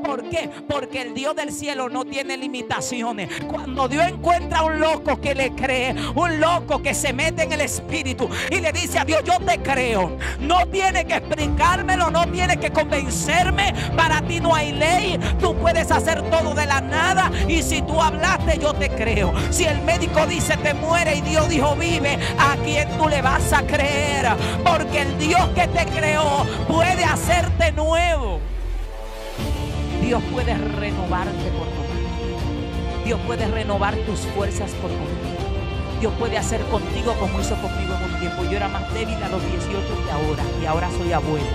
¿Por qué? Porque el Dios del cielo no tiene limitaciones. Cuando Dios encuentra a un loco que le cree, un loco que se mete en el espíritu y le dice a Dios: yo te creo, no tiene que explicármelo, no tiene que convencerme, para ti no hay ley, tú puedes hacer todo de la nada, y si tú hablaste, yo te creo. Si el médico dice te muere y Dios dijo vive, ¿a quién tú le vas a creer? Porque el Dios que te creó puede hacerte nuevo. Dios puede renovarte por completo. Dios puede renovar tus fuerzas por completo. Dios puede hacer contigo como hizo conmigo en un tiempo. Yo era más débil a los 18 que ahora soy abuela.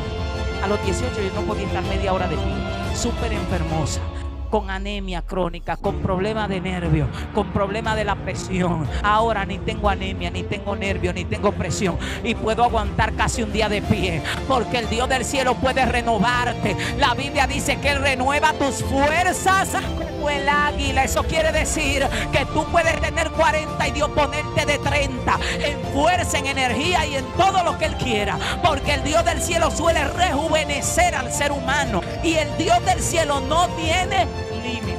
A los 18 yo no podía estar media hora de pie, súper enfermosa, con anemia crónica, con problemas de nervios, con problemas de la presión. Ahora ni tengo anemia, ni tengo nervios, ni tengo presión, y puedo aguantar casi un día de pie, porque el Dios del cielo puede renovarte. La Biblia dice que Él renueva tus fuerzas como el águila. Eso quiere decir que tú puedes tener 40 y Dios ponerte de 30 en fuerza, en energía y en todo lo que Él quiera, porque el Dios del cielo suele rejuvenecer al ser humano, y el Dios del cielo no tiene límites.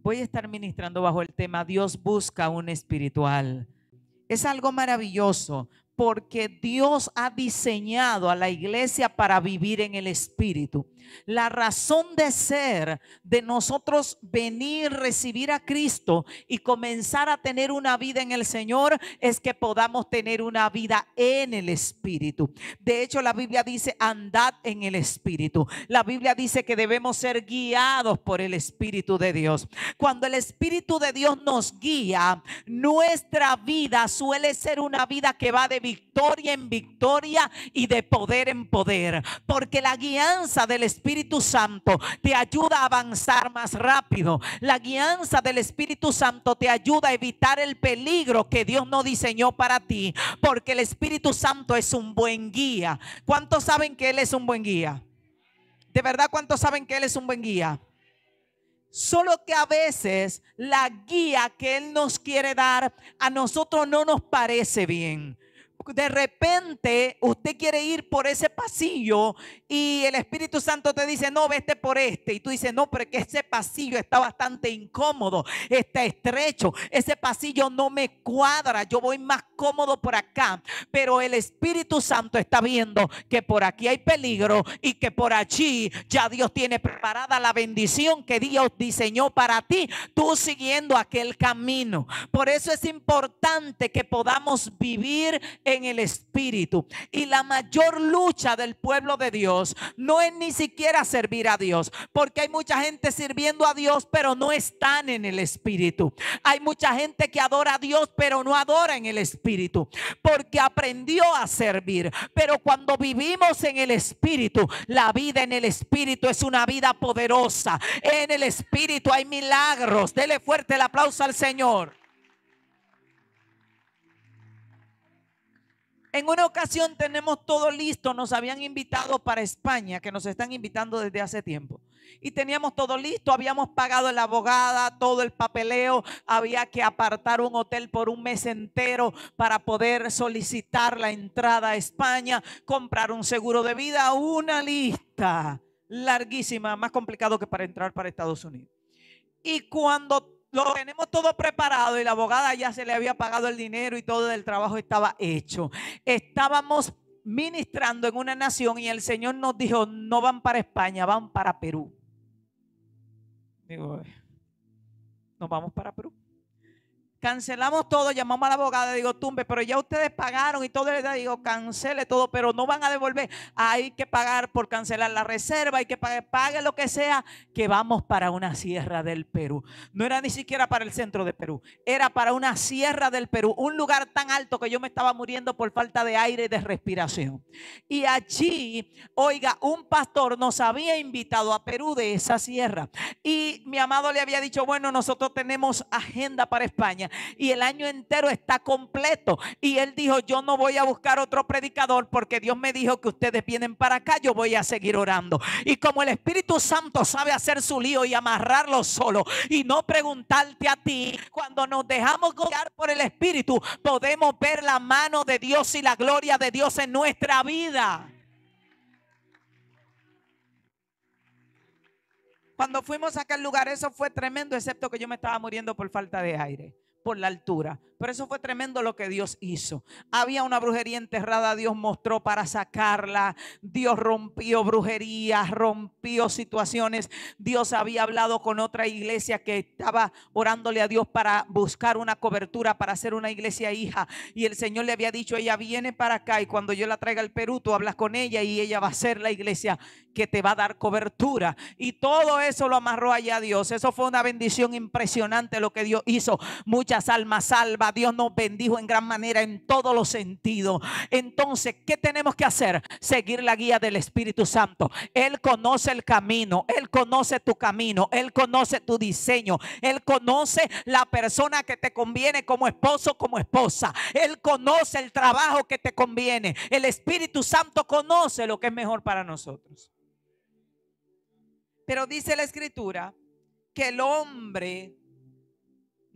Voy a estar ministrando bajo el tema Dios busca un espiritual. Es algo maravilloso, porque Dios ha diseñado a la iglesia para vivir en el espíritu. La razón de ser de nosotros venir, recibir a Cristo y comenzar a tener una vida en el Señor es que podamos tener una vida en el espíritu. De hecho, la Biblia dice: andad en el espíritu. La Biblia dice que debemos ser guiados por el Espíritu de Dios. Cuando el Espíritu de Dios nos guía, nuestra vida suele ser una vida que va de victoria en victoria y de poder en poder, porque la guianza del Espíritu Santo te ayuda a avanzar más rápido. La guianza del Espíritu Santo te ayuda a evitar el peligro que Dios no diseñó para ti, porque el Espíritu Santo es un buen guía. ¿Cuántos saben que Él es un buen guía? ¿De verdad cuántos saben que Él es un buen guía? Solo que a veces la guía que Él nos quiere dar a nosotros no nos parece bien. De repente usted quiere ir por ese pasillo y el Espíritu Santo te dice: no, vete por este. Y tú dices: no, pero es que ese pasillo está bastante incómodo, está estrecho, ese pasillo no me cuadra, yo voy más cómodo por acá. Pero el Espíritu Santo está viendo que por aquí hay peligro y que por allí ya Dios tiene preparada la bendición que Dios diseñó para ti, tú siguiendo aquel camino. Por eso es importante que podamos vivir en el espíritu. Y la mayor lucha del pueblo de Dios no es ni siquiera servir a Dios, porque hay mucha gente sirviendo a Dios pero no están en el espíritu. Hay mucha gente que adora a Dios pero no adora en el espíritu, porque aprendió a servir. Pero cuando vivimos en el espíritu, la vida en el espíritu es una vida poderosa. En el espíritu hay milagros. Dele fuerte el aplauso al Señor. En una ocasión tenemos todo listo, nos habían invitado para España, que nos están invitando desde hace tiempo. Y teníamos todo listo, habíamos pagado la abogada, todo el papeleo, había que apartar un hotel por un mes entero para poder solicitar la entrada a España, comprar un seguro de vida, una lista larguísima, más complicado que para entrar para Estados Unidos. Y cuando lo tenemos todo preparado y la abogada ya se le había pagado el dinero y todo el trabajo estaba hecho, estábamos ministrando en una nación y el Señor nos dijo: no van para España, van para Perú. Digo, nos vamos para Perú. Cancelamos todo, llamamos a la abogada, digo: tumbe, pero ya ustedes pagaron y todo. Digo: cancele todo, pero no van a devolver. Hay que pagar por cancelar la reserva, hay que pagar, pague lo que sea, que vamos para una sierra del Perú. No era ni siquiera para el centro de Perú, era para una sierra del Perú, un lugar tan alto que yo me estaba muriendo por falta de aire y de respiración. Y allí, oiga, un pastor nos había invitado a Perú de esa sierra. Y mi amado le había dicho: bueno, nosotros tenemos agenda para España. y el año entero está completo. Y él dijo, yo no voy a buscar otro predicador porque Dios me dijo que ustedes vienen para acá, yo voy a seguir orando. Y como el Espíritu Santo sabe hacer su lío y amarrarlo solo y no preguntarte a ti, cuando nos dejamos guiar por el Espíritu, podemos ver la mano de Dios y la gloria de Dios en nuestra vida. Cuando fuimos a aquel lugar, eso fue tremendo, excepto que yo me estaba muriendo por falta de aire, por la altura. Pero eso fue tremendo lo que Dios hizo. Había una brujería enterrada, Dios mostró para sacarla. Dios rompió brujerías, rompió situaciones. Dios había hablado con otra iglesia que estaba orándole a Dios para buscar una cobertura, para hacer una iglesia hija. Y el Señor le había dicho, ella viene para acá y cuando yo la traiga al Perú, tú hablas con ella y ella va a ser la iglesia que te va a dar cobertura. Y todo eso lo amarró allá Dios. Eso fue una bendición impresionante lo que Dios hizo. Muchas almas salvas. Dios nos bendijo en gran manera en todos los sentidos. Entonces, ¿qué tenemos que hacer? Seguir la guía del Espíritu Santo. Él conoce el camino. Él conoce tu camino. Él conoce tu diseño. Él conoce la persona que te conviene como esposo, como esposa. Él conoce el trabajo que te conviene. El Espíritu Santo conoce lo que es mejor para nosotros. Pero dice la Escritura que el hombre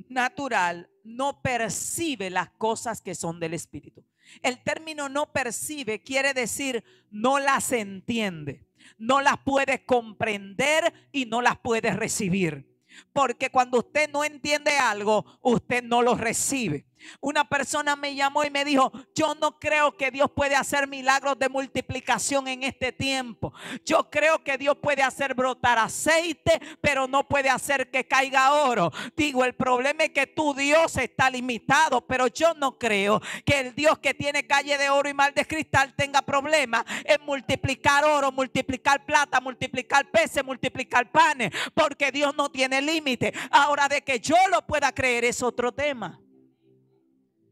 natural no percibe las cosas que son del Espíritu. El término no percibe quiere decir no las entiende, no las puede comprender y no las puede recibir. Porque cuando usted no entiende algo, usted no lo recibe. Una persona me llamó y me dijo, yo no creo que Dios puede hacer milagros de multiplicación en este tiempo. Yo creo que Dios puede hacer brotar aceite, pero no puede hacer que caiga oro. Digo, el problema es que tu Dios está limitado, pero yo no creo que el Dios que tiene calle de oro y mar de cristal tenga problema en multiplicar oro, multiplicar plata, multiplicar peces, multiplicar panes, porque Dios no tiene límite. Ahora, de que yo lo pueda creer es otro tema.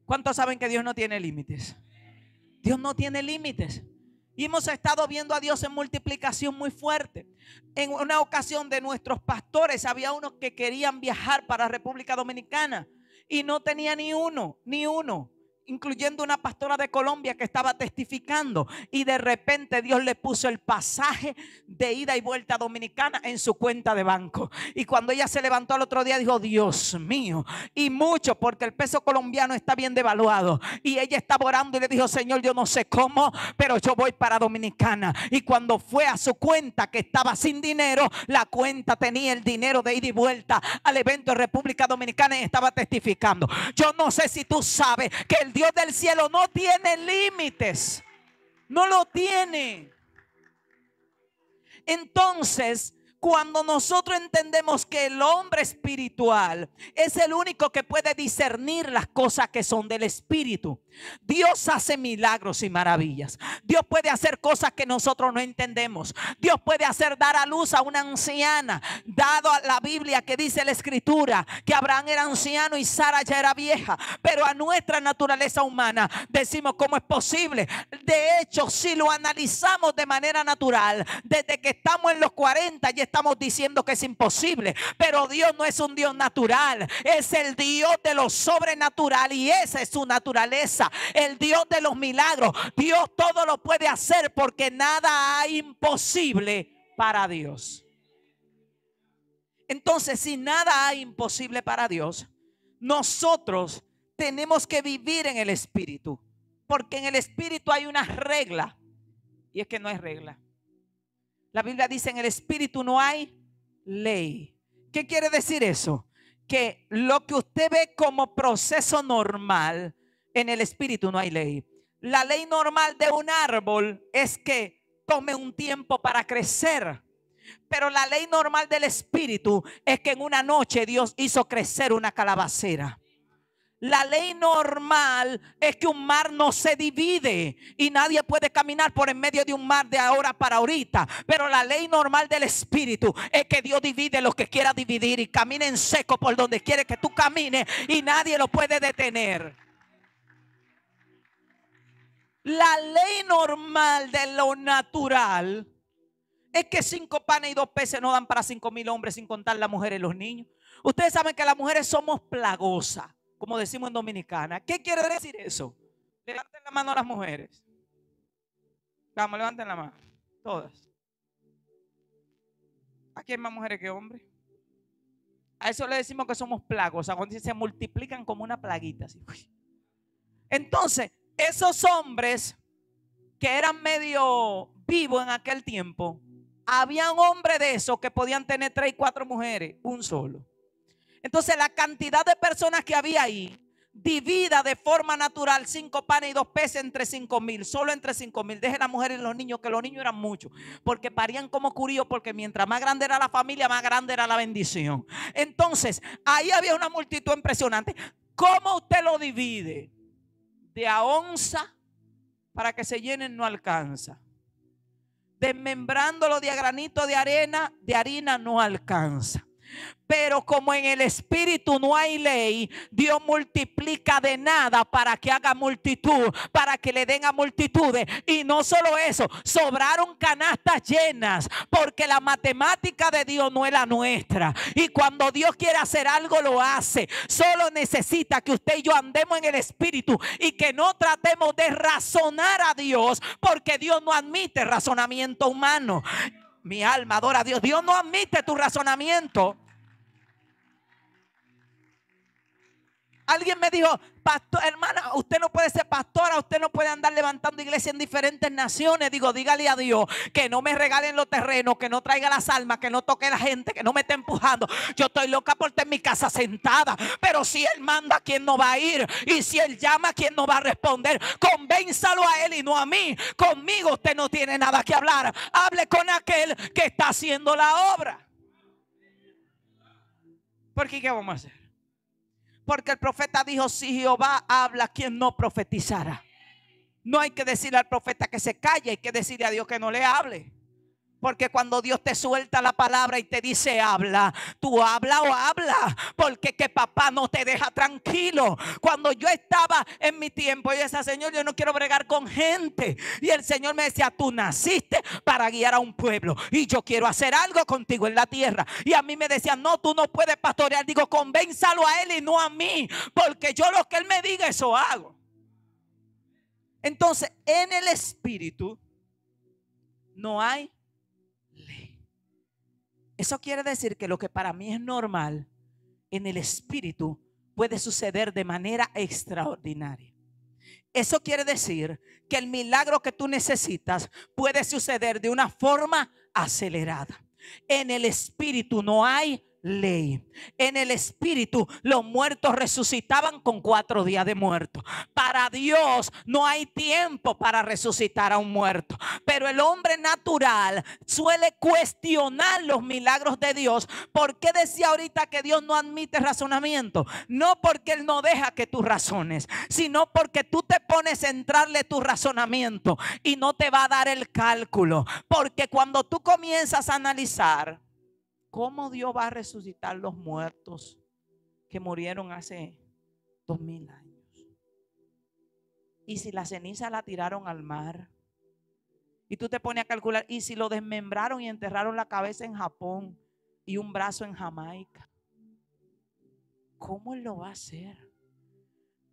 ¿Cuántos saben que Dios no tiene límites? Dios no tiene límites. Y hemos estado viendo a Dios en multiplicación muy fuerte. En una ocasión de nuestros pastores había unos que querían viajar para República Dominicana y no tenía ni uno, incluyendo una pastora de Colombia que estaba testificando, y de repente Dios le puso el pasaje de ida y vuelta a Dominicana en su cuenta de banco. Y cuando ella se levantó al otro día dijo, Dios mío, y mucho, porque el peso colombiano está bien devaluado. Y ella estaba orando y le dijo, Señor, yo no sé cómo, pero yo voy para Dominicana. Y cuando fue a su cuenta, que estaba sin dinero, la cuenta tenía el dinero de ida y vuelta al evento de República Dominicana, y estaba testificando. Yo no sé si tú sabes que el Dios del cielo no tiene límites. No lo tiene. Entonces, cuando nosotros entendemos que el hombre espiritual es el único que puede discernir las cosas que son del Espíritu, Dios hace milagros y maravillas. Dios puede hacer cosas que nosotros no entendemos. Dios puede hacer dar a luz a una anciana, dado a la Biblia que dice la Escritura que Abraham era anciano y Sara ya era vieja. Pero a nuestra naturaleza humana decimos, ¿cómo es posible? De hecho, si lo analizamos de manera natural, desde que estamos en los 40 ya estamos diciendo que es imposible. Pero Dios no es un Dios natural, es el Dios de lo sobrenatural, y esa es su naturaleza. El Dios de los milagros. Dios todo lo puede hacer, porque nada hay imposible para Dios. Entonces, si nada hay imposible para Dios, nosotros tenemos que vivir en el Espíritu, porque en el Espíritu hay una regla, y es que no hay regla. La Biblia dice, en el Espíritu no hay ley. ¿Qué quiere decir eso? Que lo que usted ve como proceso normal, en el Espíritu no hay ley. La ley normal de un árbol es que tome un tiempo para crecer. Pero la ley normal del Espíritu es que en una noche Dios hizo crecer una calabacera. La ley normal es que un mar no se divide y nadie puede caminar por en medio de un mar de ahora para ahorita. Pero la ley normal del Espíritu es que Dios divide lo que quiera dividir y camina en seco por donde quiere que tú camines y nadie lo puede detener. La ley normal de lo natural es que 5 panes y 2 peces no dan para 5,000 hombres, sin contar las mujeres y los niños. Ustedes saben que las mujeres somos plagosas. como decimos en Dominicana. ¿Qué quiere decir eso? Levanten la mano a las mujeres. Vamos, levanten la mano. Todas. Aquí hay más mujeres que hombres. A eso le decimos que somos plagos. O sea, cuando se multiplican como una plaguita. Así. Entonces, esos hombres que eran medio vivos en aquel tiempo, habían hombres de esos que podían tener 3 y 4 mujeres, un solo. Entonces la cantidad de personas que había ahí, divida de forma natural 5 panes y 2 peces entre 5,000, solo entre 5,000. Dejen las mujeres y los niños, que los niños eran muchos, porque parían como curíos, porque mientras más grande era la familia, más grande era la bendición. Entonces ahí había una multitud impresionante. ¿Cómo usted lo divide? De a onza para que se llenen no alcanza. Desmembrándolo de a granito de harina no alcanza. Pero como en el espíritu no hay ley, Dios multiplica de nada para que haga multitud, para que le den a multitudes. Y no solo eso, sobraron canastas llenas, porque la matemática de Dios no es la nuestra. Y cuando Dios quiere hacer algo, lo hace. Solo necesita que usted y yo andemos en el espíritu y que no tratemos de razonar a Dios, porque Dios no admite razonamiento humano. Mi alma adora a Dios. Dios no admite tu razonamiento. Alguien me dijo, pastor, hermana, usted no puede ser pastora, usted no puede andar levantando iglesia en diferentes naciones. Digo, dígale a Dios que no me regalen los terrenos, que no traiga las almas, que no toque a la gente, que no me esté empujando. Yo estoy loca por estar en mi casa sentada, pero si Él manda, ¿quién no va a ir? Y si Él llama, ¿quién no va a responder? Convénzalo a Él y no a mí. Conmigo usted no tiene nada que hablar. Hable con aquel que está haciendo la obra. Porque ¿qué vamos a hacer? Porque el profeta dijo, si Jehová habla, ¿quién no profetizará? No hay que decirle al profeta que se calle, hay que decirle a Dios que no le hable. Porque cuando Dios te suelta la palabra y te dice habla, tú habla o habla, porque que papá no te deja tranquilo. Cuando yo estaba en mi tiempo, yo decía, Señor, yo no quiero bregar con gente. Y el Señor me decía, tú naciste para guiar a un pueblo y yo quiero hacer algo contigo en la tierra. Y a mí me decían, no, tú no puedes pastorear. Digo, convénzalo a Él y no a mí, porque yo lo que Él me diga, eso hago. Entonces, en el espíritu no hay ley. Eso quiere decir que lo que para mí es normal, en el espíritu puede suceder de manera extraordinaria. Eso quiere decir que el milagro que tú necesitas puede suceder de una forma acelerada. En el espíritu no hay ley. En el espíritu los muertos resucitaban con 4 días de muerto. Para Dios no hay tiempo para resucitar a un muerto, pero el hombre natural suele cuestionar los milagros de Dios. ¿Por qué decía ahorita que Dios no admite razonamiento? No porque Él no deja que tú razones, sino porque tú te pones a entrarle tu razonamiento y no te va a dar el cálculo. Porque cuando tú comienzas a analizar ¿cómo Dios va a resucitar los muertos que murieron hace 2000 años? Y si la ceniza la tiraron al mar, y tú te pones a calcular, y si lo desmembraron y enterraron la cabeza en Japón y un brazo en Jamaica, ¿cómo Él lo va a hacer?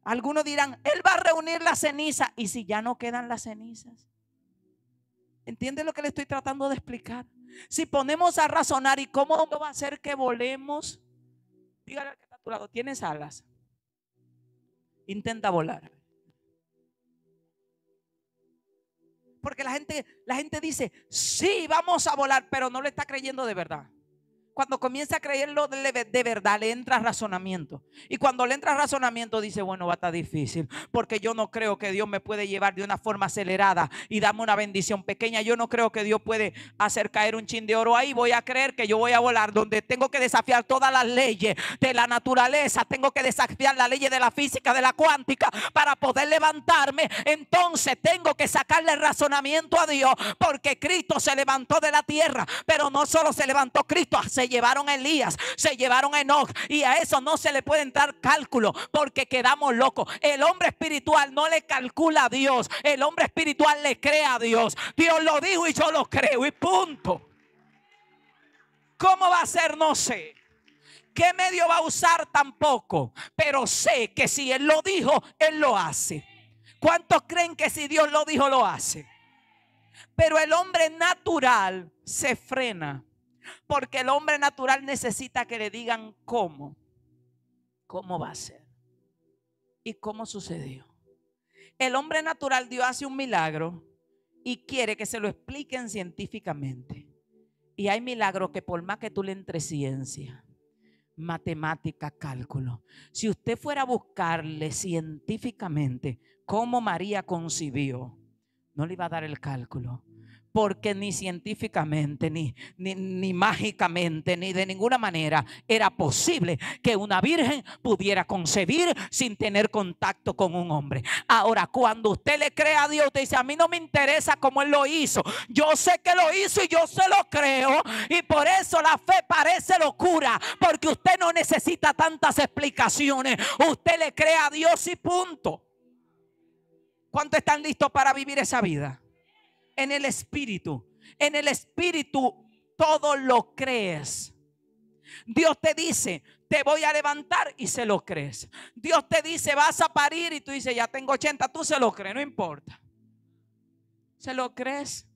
Algunos dirán, Él va a reunir la ceniza. ¿Y si ya no quedan las cenizas? ¿Entiende lo que le estoy tratando de explicar? Si ponemos a razonar, ¿y cómo va a hacer que volemos? Dígale al que está a tu lado, ¿tienes alas? Intenta volar. Porque la gente dice, sí, vamos a volar, pero no le está creyendo de verdad. Cuando comienza a creerlo de verdad, le entra razonamiento. Y cuando le entra razonamiento, dice, bueno, va a estar difícil, porque yo no creo que Dios me puede llevar de una forma acelerada y darme una bendición pequeña. Yo no creo que Dios puede hacer caer un chin de oro ahí. Voy a creer que yo voy a volar, donde tengo que desafiar todas las leyes de la naturaleza. Tengo que desafiar las leyes de la física, de la cuántica, para poder levantarme. Entonces tengo que sacarle razonamiento a Dios, porque Cristo se levantó de la tierra. Pero no solo se levantó Cristo, se llevaron a Elías, se llevaron a Enoch, y a eso no se le puede entrar cálculo, porque quedamos locos. El hombre espiritual no le calcula a Dios, el hombre espiritual le cree a Dios. Dios lo dijo y yo lo creo y punto. ¿Cómo va a ser? No sé. ¿Qué medio va a usar? Tampoco. Pero sé que si Él lo dijo, Él lo hace. ¿Cuántos creen que si Dios lo dijo, lo hace? Pero el hombre natural se frena, porque el hombre natural necesita que le digan cómo va a ser y cómo sucedió. El hombre natural, Dios hace un milagro y quiere que se lo expliquen científicamente. Y hay milagros que por más que tú le entres ciencia, matemática, cálculo, si usted fuera a buscarle científicamente cómo María concibió, no le iba a dar el cálculo. Porque ni científicamente, ni mágicamente, ni de ninguna manera era posible que una virgen pudiera concebir sin tener contacto con un hombre. Ahora, cuando usted le cree a Dios, usted dice: a mí no me interesa cómo Él lo hizo. Yo sé que lo hizo y yo se lo creo. Y por eso la fe parece locura, porque usted no necesita tantas explicaciones. Usted le cree a Dios y punto. ¿Cuántos están listos para vivir esa vida? En el espíritu. En el espíritu todo lo crees. Dios te dice: te voy a levantar, y se lo crees. Dios te dice: vas a parir, y tú dices: ya tengo 80. Tú se lo crees, no importa. ¿Se lo crees?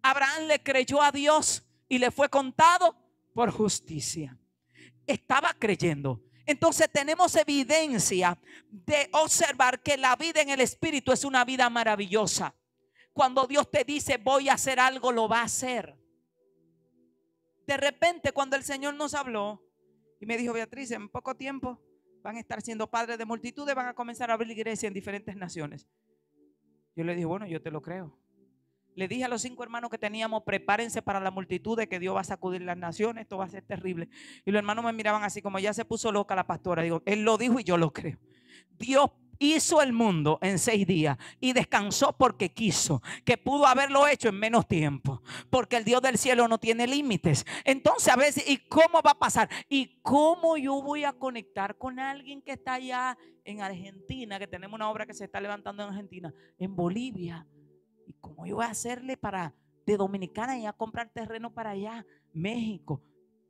Abraham le creyó a Dios y le fue contado por justicia. Estaba creyendo. Entonces tenemos evidencia de observar que la vida en el espíritu es una vida maravillosa. Cuando Dios te dice: voy a hacer algo, lo va a hacer. De repente, cuando el Señor nos habló y me dijo: Beatriz, en poco tiempo van a estar siendo padres de multitudes, van a comenzar a abrir iglesia en diferentes naciones. Yo le dije: bueno, yo te lo creo. Le dije a los 5 hermanos que teníamos: prepárense para la multitud, de que Dios va a sacudir las naciones, esto va a ser terrible. Y los hermanos me miraban así como: ya se puso loca la pastora. Digo: Él lo dijo y yo lo creo. Dios hizo el mundo en 6 días y descansó porque quiso, que pudo haberlo hecho en menos tiempo, porque el Dios del cielo no tiene límites. Entonces a veces, ¿y cómo va a pasar? ¿Y cómo yo voy a conectar con alguien que está allá en Argentina, que tenemos una obra que se está levantando en Argentina, en Bolivia? ¿Y cómo yo voy a hacerle de Dominicana y a comprar terreno para allá, México?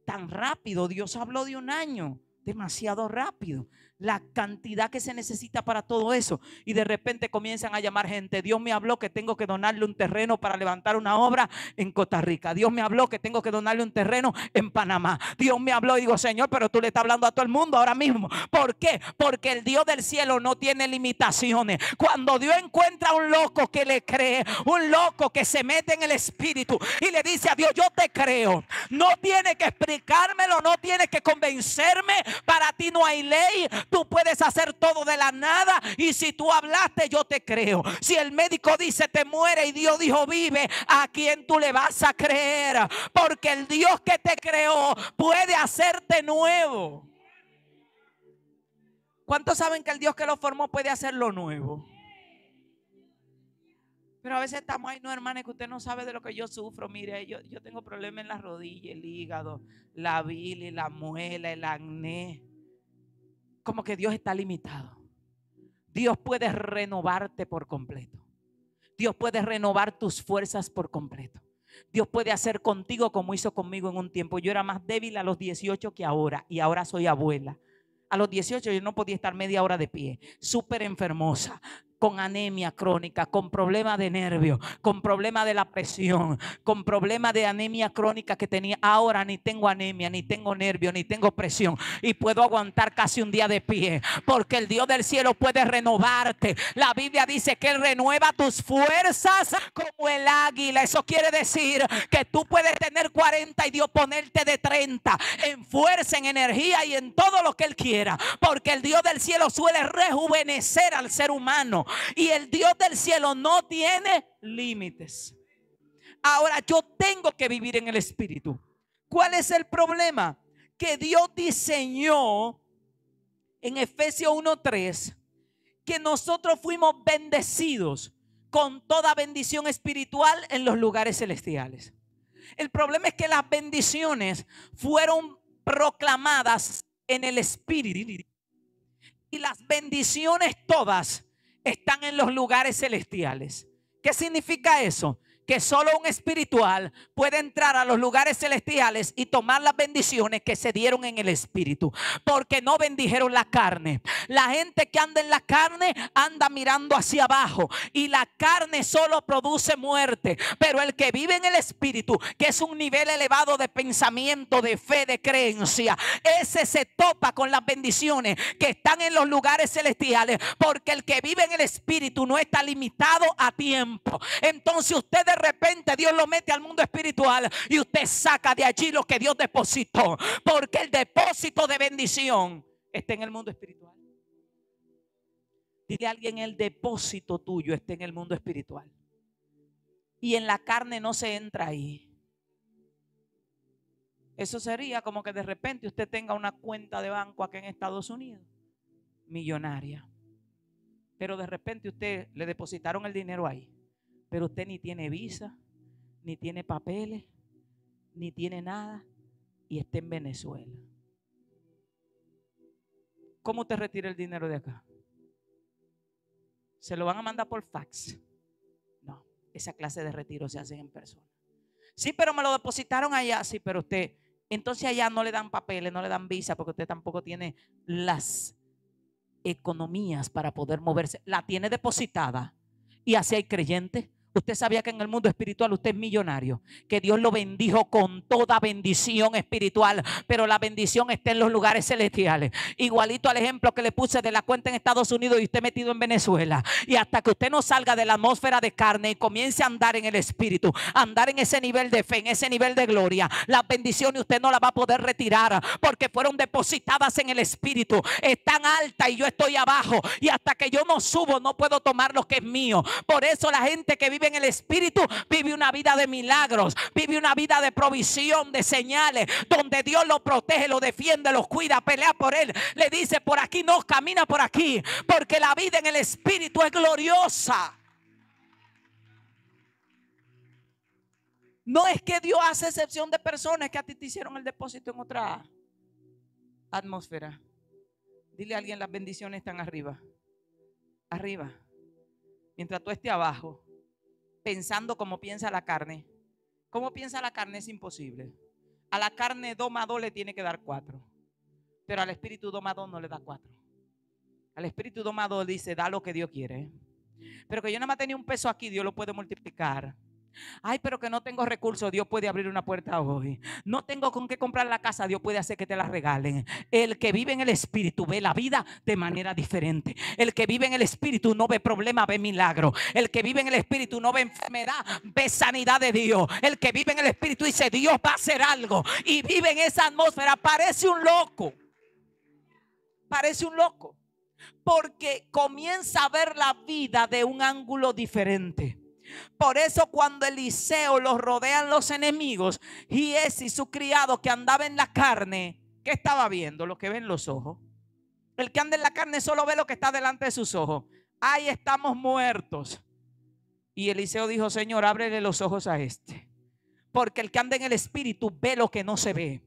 Tan rápido. Dios habló de 1 año, demasiado rápido. La cantidad que se necesita para todo eso. Y de repente comienzan a llamar gente: Dios me habló que tengo que donarle un terreno para levantar una obra en Costa Rica. Dios me habló que tengo que donarle un terreno en Panamá. Dios me habló. Y digo: Señor, pero tú le estás hablando a todo el mundo ahora mismo. ¿Por qué? Porque el Dios del cielo no tiene limitaciones. Cuando Dios encuentra a un loco que le cree, un loco que se mete en el espíritu y le dice a Dios: yo te creo, no tienes que explicármelo, no tienes que convencerme, para ti no hay ley. Tú puedes hacer todo de la nada, y si tú hablaste, yo te creo. Si el médico dice te muere y Dios dijo vive, ¿a quién tú le vas a creer? Porque el Dios que te creó puede hacerte nuevo. ¿Cuántos saben que el Dios que lo formó puede hacerlo nuevo? Pero a veces estamos ahí: no, hermana, que usted no sabe de lo que yo sufro. Mire, yo tengo problemas en las rodillas, el hígado, la bilis, la muela, el acné. Como que Dios está limitado. Dios puede renovarte por completo. Dios puede renovar tus fuerzas por completo. Dios puede hacer contigo como hizo conmigo en un tiempo. Yo era más débil a los 18 que ahora, y ahora soy abuela. A los 18 yo no podía estar media hora de pie, súper enfermosa, con anemia crónica, con problemas de nervios, con problemas de la presión, con problemas de anemia crónica que tenía. Ahora ni tengo anemia, ni tengo nervios, ni tengo presión, y puedo aguantar casi un día de pie, porque el Dios del cielo puede renovarte. La Biblia dice que Él renueva tus fuerzas como el águila. Eso quiere decir que tú puedes tener 40 y Dios ponerte de 30 en fuerza, en energía y en todo lo que Él quiera, porque el Dios del cielo suele rejuvenecer al ser humano. Y el Dios del cielo no tiene límites. Ahora, yo tengo que vivir en el espíritu. ¿Cuál es el problema? Que Dios diseñó en Efesios 1:3 que nosotros fuimos bendecidos con toda bendición espiritual en los lugares celestiales. El problema es que las bendiciones fueron proclamadas en el espíritu, y las bendiciones todas están en los lugares celestiales. ¿Qué significa eso? que solo un espiritual puede entrar a los lugares celestiales y tomar las bendiciones que se dieron en el espíritu, porque no bendijeron la carne. La gente que anda en la carne anda mirando hacia abajo y la carne solo produce muerte, pero el que vive en el espíritu, que es un nivel elevado de pensamiento, de fe, de creencia, ese se topa con las bendiciones que están en los lugares celestiales, porque el que vive en el espíritu no está limitado a tiempo. Entonces usted de repente Dios lo mete al mundo espiritual y usted saca de allí lo que Dios depositó, porque el depósito de bendición está en el mundo espiritual. Dile a alguien: el depósito tuyo está en el mundo espiritual, y en la carne no se entra ahí. Eso sería como que de repente usted tenga una cuenta de banco aquí en Estados Unidos, millonaria, pero de repente usted le depositaron el dinero ahí, pero usted ni tiene visa, ni tiene papeles, ni tiene nada, y está en Venezuela. ¿Cómo usted retira el dinero de acá? ¿Se lo van a mandar por fax? No, esa clase de retiro se hacen en persona. Sí, pero me lo depositaron allá. Sí, pero usted, entonces allá no le dan papeles, no le dan visa, porque usted tampoco tiene las economías para poder moverse. La tiene depositada, y así hay creyentes. Usted sabía que en el mundo espiritual usted es millonario, que Dios lo bendijo con toda bendición espiritual, pero la bendición está en los lugares celestiales. Igualito al ejemplo que le puse de la cuenta en Estados Unidos y usted metido en Venezuela. Y hasta que usted no salga de la atmósfera de carne y comience a andar en el espíritu, a andar en ese nivel de fe, en ese nivel de gloria, las bendiciones usted no las va a poder retirar, porque fueron depositadas en el espíritu. Están altas y yo estoy abajo, y hasta que yo no subo no puedo tomar lo que es mío. Por eso la gente que vive en el espíritu vive una vida de milagros, vive una vida de provisión, de señales, donde Dios lo protege, lo defiende, lo cuida, pelea por él, le dice: por aquí no, camina por aquí, porque la vida en el espíritu es gloriosa. No es que Dios hace excepción de personas que a ti te hicieron el depósito en otra atmósfera. Dile a alguien: las bendiciones están arriba. Arriba. Mientras tú estés abajo, pensando como piensa la carne. ¿Cómo piensa la carne? Es imposible. A la carne 2 más 2 le tiene que dar 4. Pero al espíritu 2 más 2 no le da 4. Al espíritu 2 más 2 dice: da lo que Dios quiere. Pero que yo nada más tenía un peso aquí, Dios lo puede multiplicar. Ay, pero que no tengo recursos, Dios puede abrir una puerta hoy. No tengo con qué comprar la casa, Dios puede hacer que te la regalen. El que vive en el espíritu ve la vida de manera diferente. El que vive en el espíritu no ve problema, ve milagro. El que vive en el espíritu no ve enfermedad, ve sanidad de Dios. El que vive en el espíritu dice: Dios va a hacer algo, y vive en esa atmósfera. Parece un loco. Parece un loco, porque comienza a ver la vida de un ángulo diferente. Por eso cuando Eliseo los rodean los enemigos, Giesi y su criado que andaba en la carne, ¿qué estaba viendo? Lo que ven los ojos. El que anda en la carne solo ve lo que está delante de sus ojos. Ahí estamos muertos. Y Eliseo dijo: Señor, ábrele los ojos a este, porque el que anda en el espíritu ve lo que no se ve.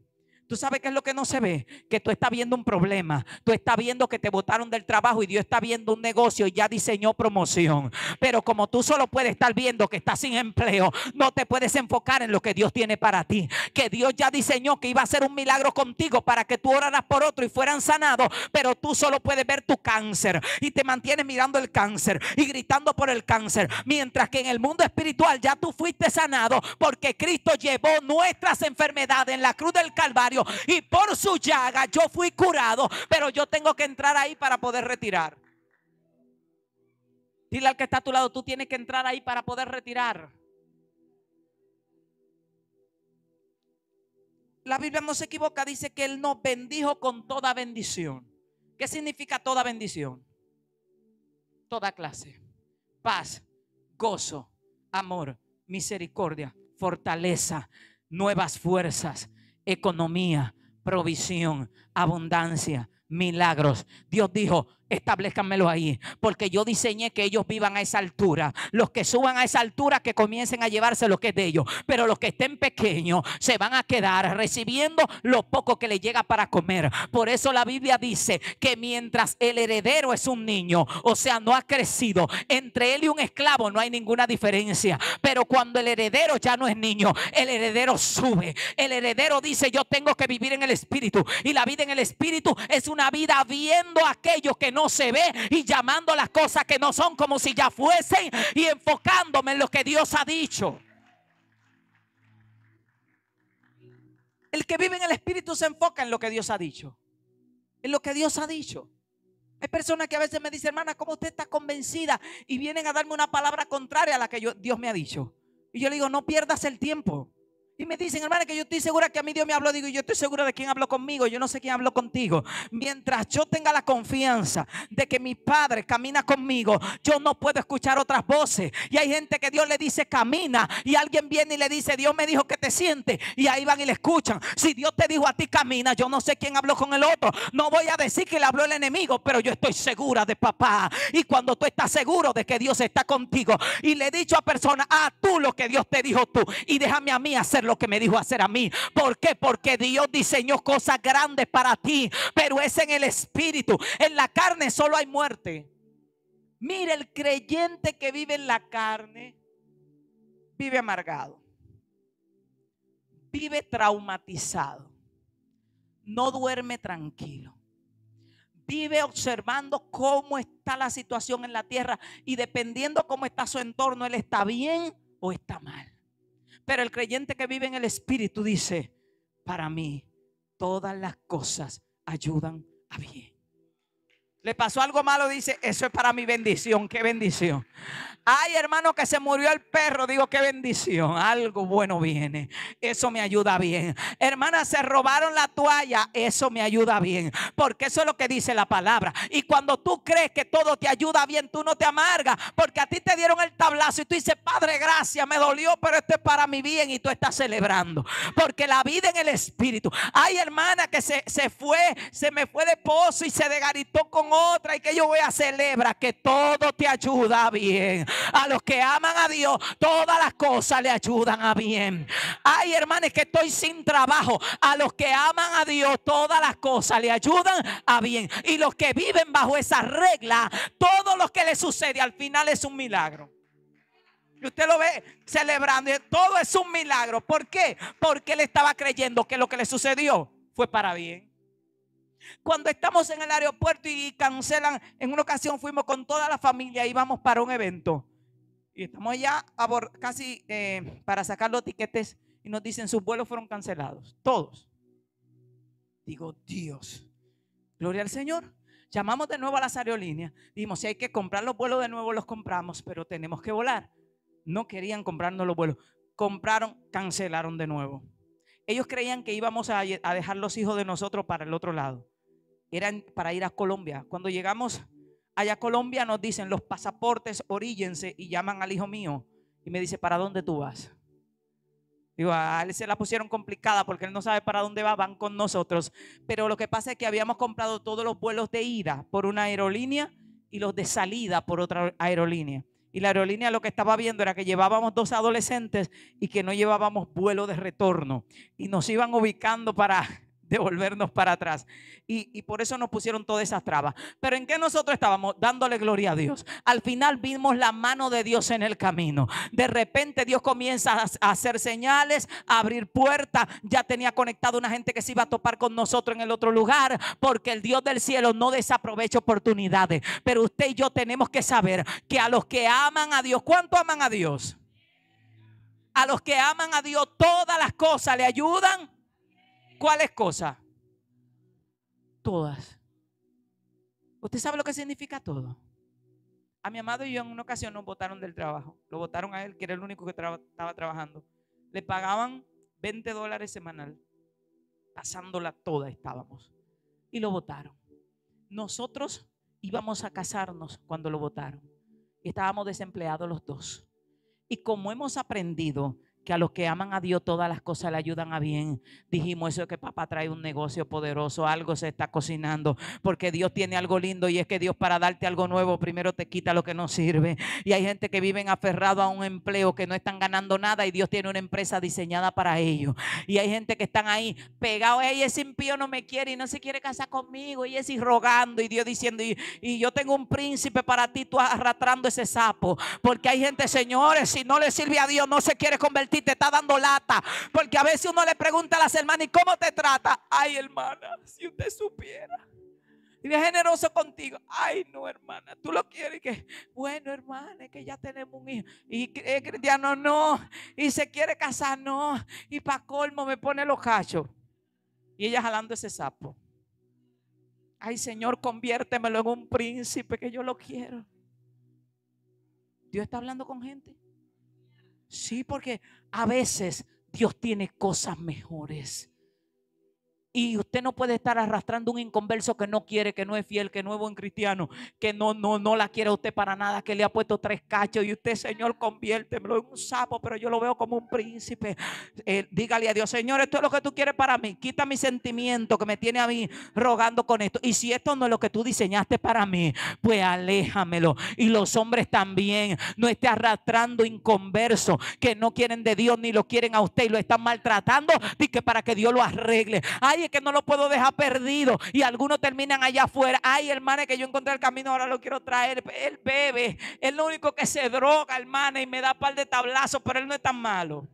¿Tú sabes qué es lo que no se ve? Que tú estás viendo un problema. Tú estás viendo que te botaron del trabajo, y Dios está viendo un negocio y ya diseñó promoción. Pero como tú solo puedes estar viendo que estás sin empleo, no te puedes enfocar en lo que Dios tiene para ti. Que Dios ya diseñó que iba a hacer un milagro contigo para que tú oraras por otro y fueran sanados. Pero tú solo puedes ver tu cáncer y te mantienes mirando el cáncer y gritando por el cáncer. Mientras que en el mundo espiritual ya tú fuiste sanado, porque Cristo llevó nuestras enfermedades en la cruz del Calvario. Y por su llaga yo fui curado, pero yo tengo que entrar ahí para poder retirar. Dile al que está a tu lado: tú tienes que entrar ahí para poder retirar. La Biblia no se equivoca, dice que Él nos bendijo con toda bendición. ¿Qué significa toda bendición? Toda clase: paz, gozo, amor, misericordia, fortaleza, nuevas fuerzas, economía, provisión, abundancia, milagros. Dios dijo: establezcanmelo ahí, porque yo diseñé que ellos vivan a esa altura. Los que suban a esa altura, que comiencen a llevarse lo que es de ellos, pero los que estén pequeños se van a quedar recibiendo lo poco que les llega para comer. Por eso la Biblia dice que mientras el heredero es un niño, o sea, no ha crecido, entre él y un esclavo no hay ninguna diferencia. Pero cuando el heredero ya no es niño, el heredero sube. El heredero dice: yo tengo que vivir en el Espíritu, y la vida en el Espíritu es una vida viendo aquello que no se ve y llamando las cosas que no son como si ya fuesen, y enfocándome en lo que Dios ha dicho. El que vive en el Espíritu se enfoca en lo que Dios ha dicho, en lo que Dios ha dicho. Hay personas que a veces me dicen: hermana, ¿cómo usted está convencida? Y vienen a darme una palabra contraria a la que Dios me ha dicho. Y yo le digo: no pierdas el tiempo. Y me dicen: hermana, que yo estoy segura que a mí Dios me habló. Digo: yo estoy segura de quién habló conmigo. Yo no sé quién habló contigo. Mientras yo tenga la confianza de que mi Padre camina conmigo, yo no puedo escuchar otras voces. Y hay gente que Dios le dice: camina, y alguien viene y le dice: Dios me dijo que te sientes, y ahí van y le escuchan. Si Dios te dijo a ti camina, yo no sé quién habló con el otro. No voy a decir que le habló el enemigo, pero yo estoy segura de papá. Y cuando tú estás seguro de que Dios está contigo, y le he dicho a personas: haz tú lo que Dios te dijo tú, y déjame a mí hacer lo que me dijo hacer a mí. ¿Por qué? Porque Dios diseñó cosas grandes para ti, pero es en el Espíritu. En la carne solo hay muerte. Mire, el creyente que vive en la carne vive amargado, vive traumatizado, no duerme tranquilo, vive observando cómo está la situación en la tierra, y dependiendo cómo está su entorno, él está bien o está mal. Pero el creyente que vive en el Espíritu dice: para mí todas las cosas ayudan a bien. Le pasó algo malo, dice: eso es para mi bendición. Qué bendición. Ay, hermano, que se murió el perro. Digo: qué bendición, algo bueno viene. Eso me ayuda bien. Hermana, se robaron la toalla. Eso me ayuda bien, porque eso es lo que dice la palabra. Y cuando tú crees que todo te ayuda bien, tú no te amargas, porque a ti te dieron el tablazo y tú dices: Padre, gracias, me dolió, pero esto es para mi bien. Y tú estás celebrando, porque la vida en el Espíritu. Ay, hermana, que se me fue de esposo y se desgaritó con otra, y que yo voy a celebrar que todo te ayuda bien. A los que aman a Dios, todas las cosas le ayudan a bien. Ay, hermanos, que estoy sin trabajo. A los que aman a Dios, todas las cosas le ayudan a bien. Y los que viven bajo esa regla, todo lo que le sucede al final es un milagro. Y usted lo ve celebrando, y todo es un milagro. ¿Por qué? Porque él estaba creyendo que lo que le sucedió fue para bien. Cuando estamos en el aeropuerto y cancelan, en una ocasión fuimos con toda la familia, íbamos para un evento y estamos ya casi para sacar los tiquetes, y nos dicen: sus vuelos fueron cancelados, todos. Digo: Dios, gloria al Señor. Llamamos de nuevo a las aerolíneas, dijimos: si hay que comprar los vuelos de nuevo, los compramos, pero tenemos que volar. No querían comprarnos los vuelos, compraron, cancelaron de nuevo. Ellos creían que íbamos a dejar los hijos de nosotros para el otro lado. Eran para ir a Colombia. Cuando llegamos allá a Colombia, nos dicen: los pasaportes, oríllense. Y llaman al hijo mío y me dice: ¿para dónde tú vas? Digo: a él se la pusieron complicada porque él no sabe para dónde va. Van con nosotros. Pero lo que pasa es que habíamos comprado todos los vuelos de ida por una aerolínea y los de salida por otra aerolínea. Y la aerolínea lo que estaba viendo era que llevábamos 2 adolescentes y que no llevábamos vuelo de retorno, y nos iban ubicando para devolvernos para atrás, y por eso nos pusieron todas esas trabas. Pero ¿en qué nosotros estábamos? Dándole gloria a Dios. Al final vimos la mano de Dios en el camino. De repente Dios comienza a hacer señales, a abrir puertas. Ya tenía conectado una gente que se iba a topar con nosotros en el otro lugar, porque el Dios del cielo no desaprovecha oportunidades. Pero usted y yo tenemos que saber que a los que aman a Dios, ¿cuánto aman a Dios? A los que aman a Dios, todas las cosas le ayudan. ¿Cuáles cosas? Todas. ¿Usted sabe lo que significa todo? A mi amado y yo en una ocasión nos botaron del trabajo. Lo botaron a él, que era el único que estaba trabajando. Le pagaban $20 semanal. Pasándola toda estábamos. Y lo botaron. Nosotros íbamos a casarnos cuando lo botaron. Y estábamos desempleados los dos. Y como hemos aprendido que a los que aman a Dios todas las cosas le ayudan a bien. Dijimos eso, que papá trae un negocio poderoso, algo se está cocinando, porque Dios tiene algo lindo, y es que Dios, para darte algo nuevo, primero te quita lo que no sirve. Y hay gente que viven aferrado a un empleo, que no están ganando nada, y Dios tiene una empresa diseñada para ellos. Y hay gente que están ahí pegados, ese impío no me quiere y no se quiere casar conmigo, y ese rogando, y Dios diciendo, y yo tengo un príncipe para ti, tú arrastrando ese sapo. Porque hay gente, señores, si no le sirve a Dios, no se quiere convertir, te está dando lata. Porque a veces uno le pregunta a las hermanas, ¿y cómo te trata? Ay, hermana, si usted supiera. Y es generoso contigo. Ay, no, hermana, tú lo quieres. Que bueno, hermana, es que ya tenemos un hijo. Y es cristiano, no. Y se quiere casar, no. Y para colmo me pone los cachos. Y ella jalando ese sapo. Ay, Señor, conviértemelo en un príncipe, que yo lo quiero. Dios está hablando con gente. Sí, porque a veces Dios tiene cosas mejores. Y usted no puede estar arrastrando un inconverso que no quiere, que no es fiel, que no es buen cristiano, que no la quiere a usted para nada, que le ha puesto 3 cachos. Y usted, Señor, conviértemelo en un sapo, pero yo lo veo como un príncipe. Dígale a Dios, Señor, esto es lo que tú quieres para mí. Quita mi sentimiento que me tiene a mí rogando con esto. Y si esto no es lo que tú diseñaste para mí, pues aléjamelo. Y los hombres también. No esté arrastrando inconversos que no quieren de Dios ni lo quieren a usted y lo están maltratando, y que para que Dios lo arregle. Ay, es que no lo puedo dejar perdido. Y algunos terminan allá afuera. Ay, hermana, que yo encontré el camino, ahora lo quiero traer. Él bebe. Él lo único que se droga, hermana, y me da un par de tablazos, pero él no es tan malo.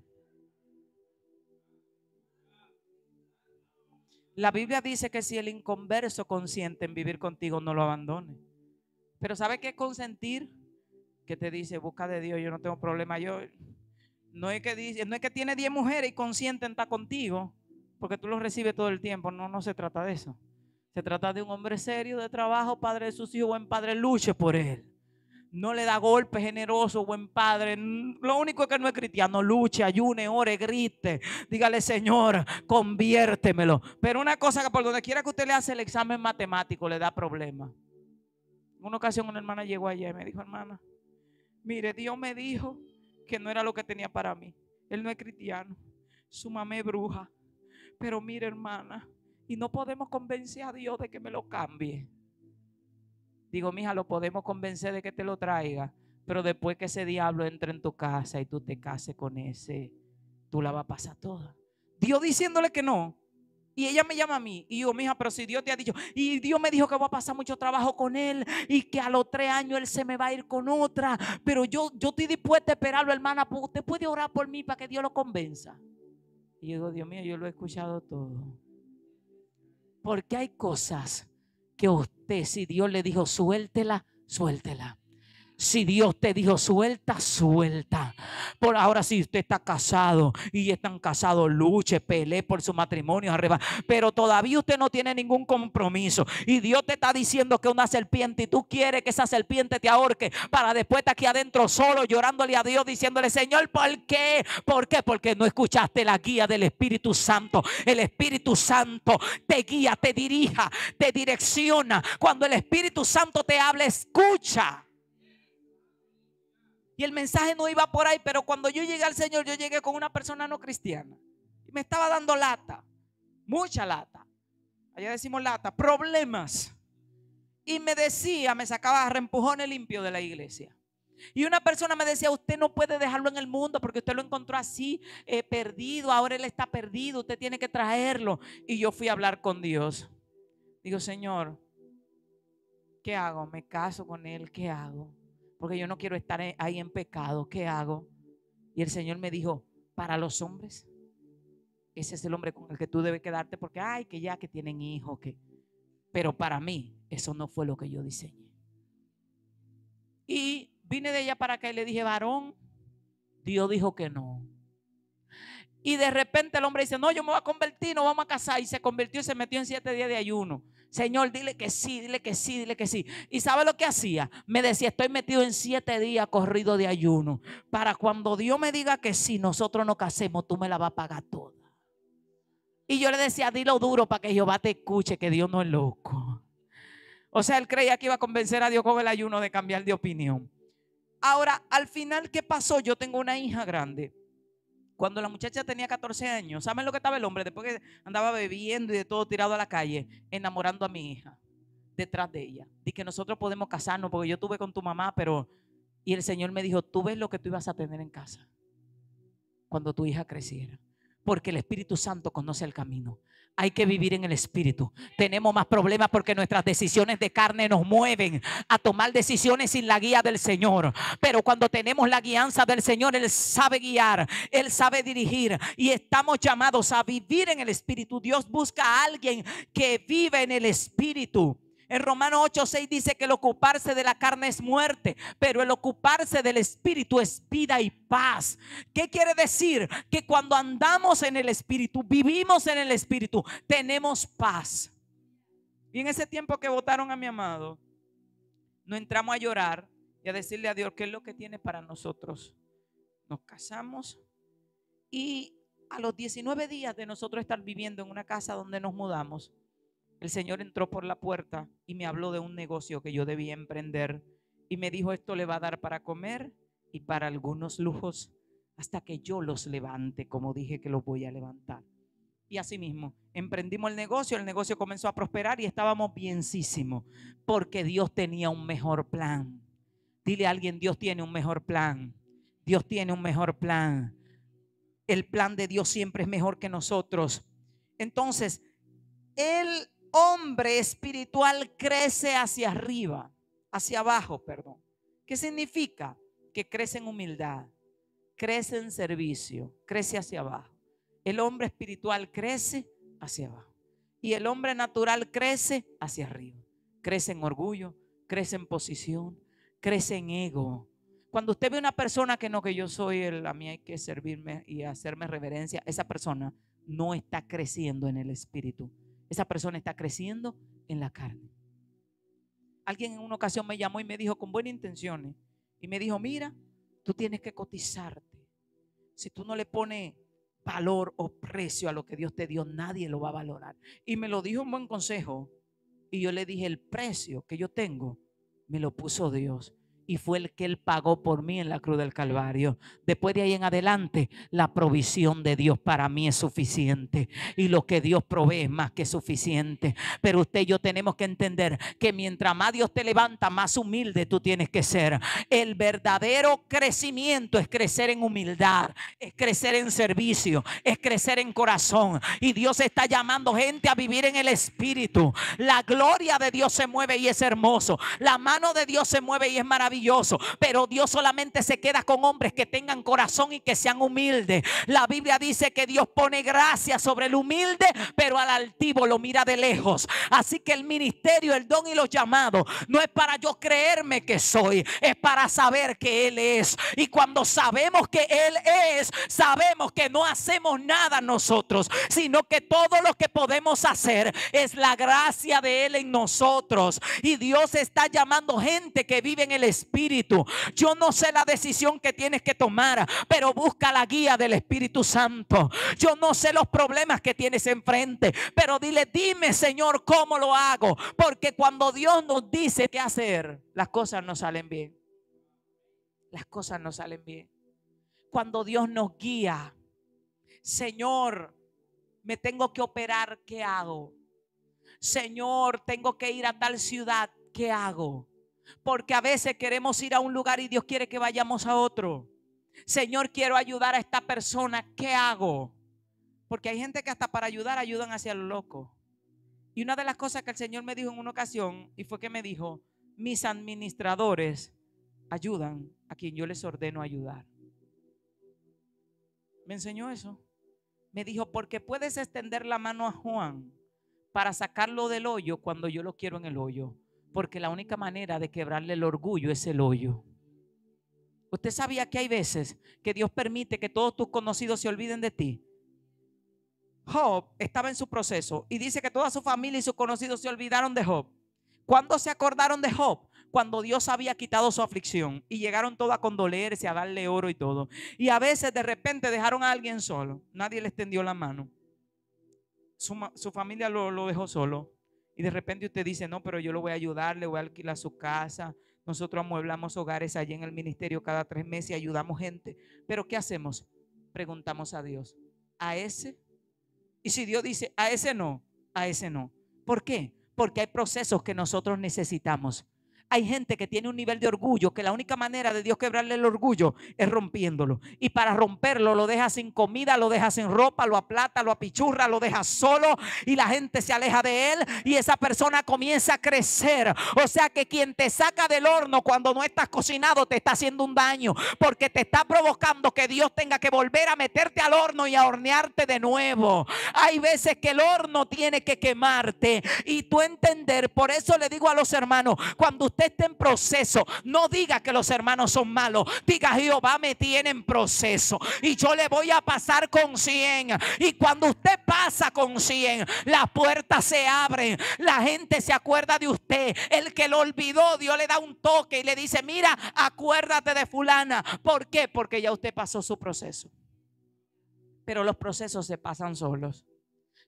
La Biblia dice que si el inconverso consiente en vivir contigo, no lo abandone. Pero ¿sabe qué es consentir? Que te dice, busca de Dios, yo no tengo problema. Yo no es que dice, no es que tiene 10 mujeres y consiente en estar contigo, porque tú lo recibes todo el tiempo. No se trata de eso. Se trata de un hombre serio, de trabajo, padre de sus hijos, buen padre, luche por él. No le da golpes, generoso, buen padre. Lo único es que no es cristiano. Luche, ayune, ore, grite. Dígale, Señor, conviértemelo. Pero una cosa, que por donde quiera que usted le hace el examen matemático, le da problema. En una ocasión una hermana llegó allá y me dijo, hermana, mire, Dios me dijo que no era lo que tenía para mí. Él no es cristiano. Su mamá es bruja. Pero mire, hermana, y no podemos convencer a Dios de que me lo cambie. Digo, mija, lo podemos convencer de que te lo traiga, pero después que ese diablo entre en tu casa y tú te cases con ese, tú la vas a pasar toda. Dios diciéndole que no. Y ella me llama a mí y digo, mija, pero si Dios te ha dicho, y Dios me dijo que voy a pasar mucho trabajo con él y que a los 3 años él se me va a ir con otra, pero yo estoy dispuesta a esperarlo, hermana. Usted puede orar por mí para que Dios lo convenza. Y yo digo, Dios mío, yo lo he escuchado todo. Porque hay cosas que usted, si Dios le dijo suéltela, suéltela. Si Dios te dijo suelta, suelta. Por ahora, si usted está casado y están casados, luche, pelee por su matrimonio arriba. Pero todavía usted no tiene ningún compromiso y Dios te está diciendo que una serpiente, y tú quieres que esa serpiente te ahorque, para después estar aquí adentro solo llorándole a Dios, diciéndole, Señor, ¿por qué? ¿Por qué? Porque no escuchaste la guía del Espíritu Santo. El Espíritu Santo te guía, te dirija, te direcciona. Cuando el Espíritu Santo te habla, escucha. Y el mensaje no iba por ahí, pero cuando yo llegué al Señor, yo llegué con una persona no cristiana. Y me estaba dando lata, mucha lata. Allá decimos lata, problemas. Y me decía, me sacaba reempujones limpios de la iglesia. Y una persona me decía, usted no puede dejarlo en el mundo porque usted lo encontró así, perdido. Ahora él está perdido, usted tiene que traerlo. Y yo fui a hablar con Dios. Digo, Señor, ¿qué hago? ¿Me caso con él? ¿Qué hago? Porque yo no quiero estar ahí en pecado. ¿Qué hago? Y el Señor me dijo, para los hombres, ese es el hombre con el que tú debes quedarte, porque ay, que ya que tienen hijos, que. Pero para mí, eso no fue lo que yo diseñé. Y vine de allá para acá y le dije, varón, Dios dijo que no. Y de repente el hombre dice, no, yo me voy a convertir, nos vamos a casar. Y se convirtió y se metió en 7 días de ayuno. Señor, dile que sí, dile que sí, dile que sí. ¿Y sabe lo que hacía? Me decía, estoy metido en 7 días corrido de ayuno. Para cuando Dios me diga que sí, nosotros nos casemos, tú me la vas a pagar toda. Y yo le decía, dilo duro para que Jehová te escuche, que Dios no es loco. O sea, él creía que iba a convencer a Dios con el ayuno de cambiar de opinión. Ahora, al final, ¿qué pasó? Yo tengo una hija grande. Cuando la muchacha tenía 14 años, ¿saben lo que estaba el hombre? Después que andaba bebiendo y de todo tirado a la calle, enamorando a mi hija, detrás de ella. Dice que nosotros podemos casarnos porque yo estuve con tu mamá, pero... Y el Señor me dijo, tú ves lo que tú ibas a tener en casa cuando tu hija creciera. Porque el Espíritu Santo conoce el camino. Hay que vivir en el Espíritu. Tenemos más problemas porque nuestras decisiones de carne nos mueven a tomar decisiones sin la guía del Señor. Pero cuando tenemos la guianza del Señor, Él sabe guiar, Él sabe dirigir. Y estamos llamados a vivir en el Espíritu. Dios busca a alguien que vive en el Espíritu. En Romanos 8:6 dice que el ocuparse de la carne es muerte, pero el ocuparse del Espíritu es vida y paz. ¿Qué quiere decir? Que cuando andamos en el Espíritu, vivimos en el Espíritu, tenemos paz. Y en ese tiempo que votaron a mi amado, nos entramos a llorar y a decirle a Dios qué es lo que tiene para nosotros. Nos casamos y a los 19 días de nosotros estar viviendo en una casa donde nos mudamos, el Señor entró por la puerta y me habló de un negocio que yo debía emprender. Y me dijo, esto le va a dar para comer y para algunos lujos hasta que yo los levante, como dije que los voy a levantar. Y así mismo, emprendimos el negocio comenzó a prosperar y estábamos bienísimos porque Dios tenía un mejor plan. Dile a alguien, Dios tiene un mejor plan. Dios tiene un mejor plan. El plan de Dios siempre es mejor que nosotros. Entonces, el hombre espiritual crece hacia arriba, hacia abajo, perdón. ¿Qué significa? Que crece en humildad, crece en servicio, crece hacia abajo. El hombre espiritual crece hacia abajo y el hombre natural crece hacia arriba. Crece en orgullo, crece en posición, crece en ego. Cuando usted ve una persona que no, que yo soy a mí hay que servirme y hacerme reverencia, esa persona no está creciendo en el espíritu. Esa persona está creciendo en la carne. Alguien en una ocasión me llamó y me dijo con buenas intenciones y me dijo, mira, tú tienes que cotizarte. Si tú no le pones valor o precio a lo que Dios te dio, nadie lo va a valorar. Y me lo dijo un buen consejo. Y yo le dije, el precio que yo tengo me lo puso Dios. Y fue el que Él pagó por mí en la cruz del Calvario. Después de ahí en adelante, la provisión de Dios para mí es suficiente. Y lo que Dios provee es más que suficiente. Pero usted y yo tenemos que entender que mientras más Dios te levanta, más humilde tú tienes que ser. El verdadero crecimiento es crecer en humildad, es crecer en servicio, es crecer en corazón. Y Dios está llamando gente a vivir en el Espíritu. La gloria de Dios se mueve y es hermoso. La mano de Dios se mueve y es maravilloso. Pero Dios solamente se queda con hombres que tengan corazón y que sean humildes. La Biblia dice que Dios pone gracia sobre el humilde, pero al altivo lo mira de lejos. Así que el ministerio, el don y los llamados no es para yo creerme que soy, es para saber que Él es. Y cuando sabemos que Él es, sabemos que no hacemos nada nosotros, sino que todo lo que podemos hacer es la gracia de Él en nosotros. Y Dios está llamando gente que vive en el Espíritu. Yo no sé la decisión que tienes que tomar, pero busca la guía del Espíritu Santo. Yo no sé los problemas que tienes enfrente, pero dime, Señor, ¿cómo lo hago? Porque cuando Dios nos dice qué hacer, las cosas no salen bien. Las cosas no salen bien. Cuando Dios nos guía, Señor, me tengo que operar, ¿qué hago? Señor, tengo que ir a tal ciudad, ¿qué hago? Porque a veces queremos ir a un lugar y Dios quiere que vayamos a otro. Señor, quiero ayudar a esta persona, ¿qué hago? Porque hay gente que hasta para ayudar ayudan hacia lo loco. Y una de las cosas que el Señor me dijo en una ocasión, y fue que me dijo, mis administradores ayudan a quien yo les ordeno ayudar. Me enseñó eso. Me dijo, porque puedes extender la mano a Juan para sacarlo del hoyo cuando yo lo quiero en el hoyo. Porque la única manera de quebrarle el orgullo es el hoyo. ¿Usted sabía que hay veces que Dios permite que todos tus conocidos se olviden de ti? Job estaba en su proceso y dice que toda su familia y sus conocidos se olvidaron de Job. ¿Cuándo se acordaron de Job? Cuando Dios había quitado su aflicción y llegaron todos a condolerse, a darle oro y todo. Y a veces de repente dejaron a alguien solo. Nadie le extendió la mano. Su familia lo dejó solo. Y de repente usted dice, no, pero yo lo voy a ayudar, le voy a alquilar su casa. Nosotros amueblamos hogares allí en el ministerio cada 3 meses y ayudamos gente. Pero ¿qué hacemos? preguntamos a Dios, ¿a ese? Y si Dios dice, a ese no, a ese no. ¿Por qué? Porque hay procesos que nosotros necesitamos. Hay gente que tiene un nivel de orgullo que la única manera de Dios quebrarle el orgullo es rompiéndolo. Y para romperlo lo deja sin comida, lo deja sin ropa, lo aplata, lo apichurra, lo deja solo y la gente se aleja de él y esa persona comienza a crecer. O sea que quien te saca del horno cuando no estás cocinado te está haciendo un daño, porque te está provocando que Dios tenga que volver a meterte al horno y a hornearte de nuevo. Hay veces que el horno tiene que quemarte y tú entender. Por eso le digo a los hermanos, cuando usted esté en proceso, no diga que los hermanos son malos. Diga, Jehová me tiene en proceso y yo le voy a pasar con 100. Y cuando usted pasa con 100, las puertas se abren, la gente se acuerda de usted. El que lo olvidó, Dios le da un toque y le dice, mira, acuérdate de fulana. ¿Por qué? Porque ya usted pasó su proceso. Pero los procesos se pasan solos.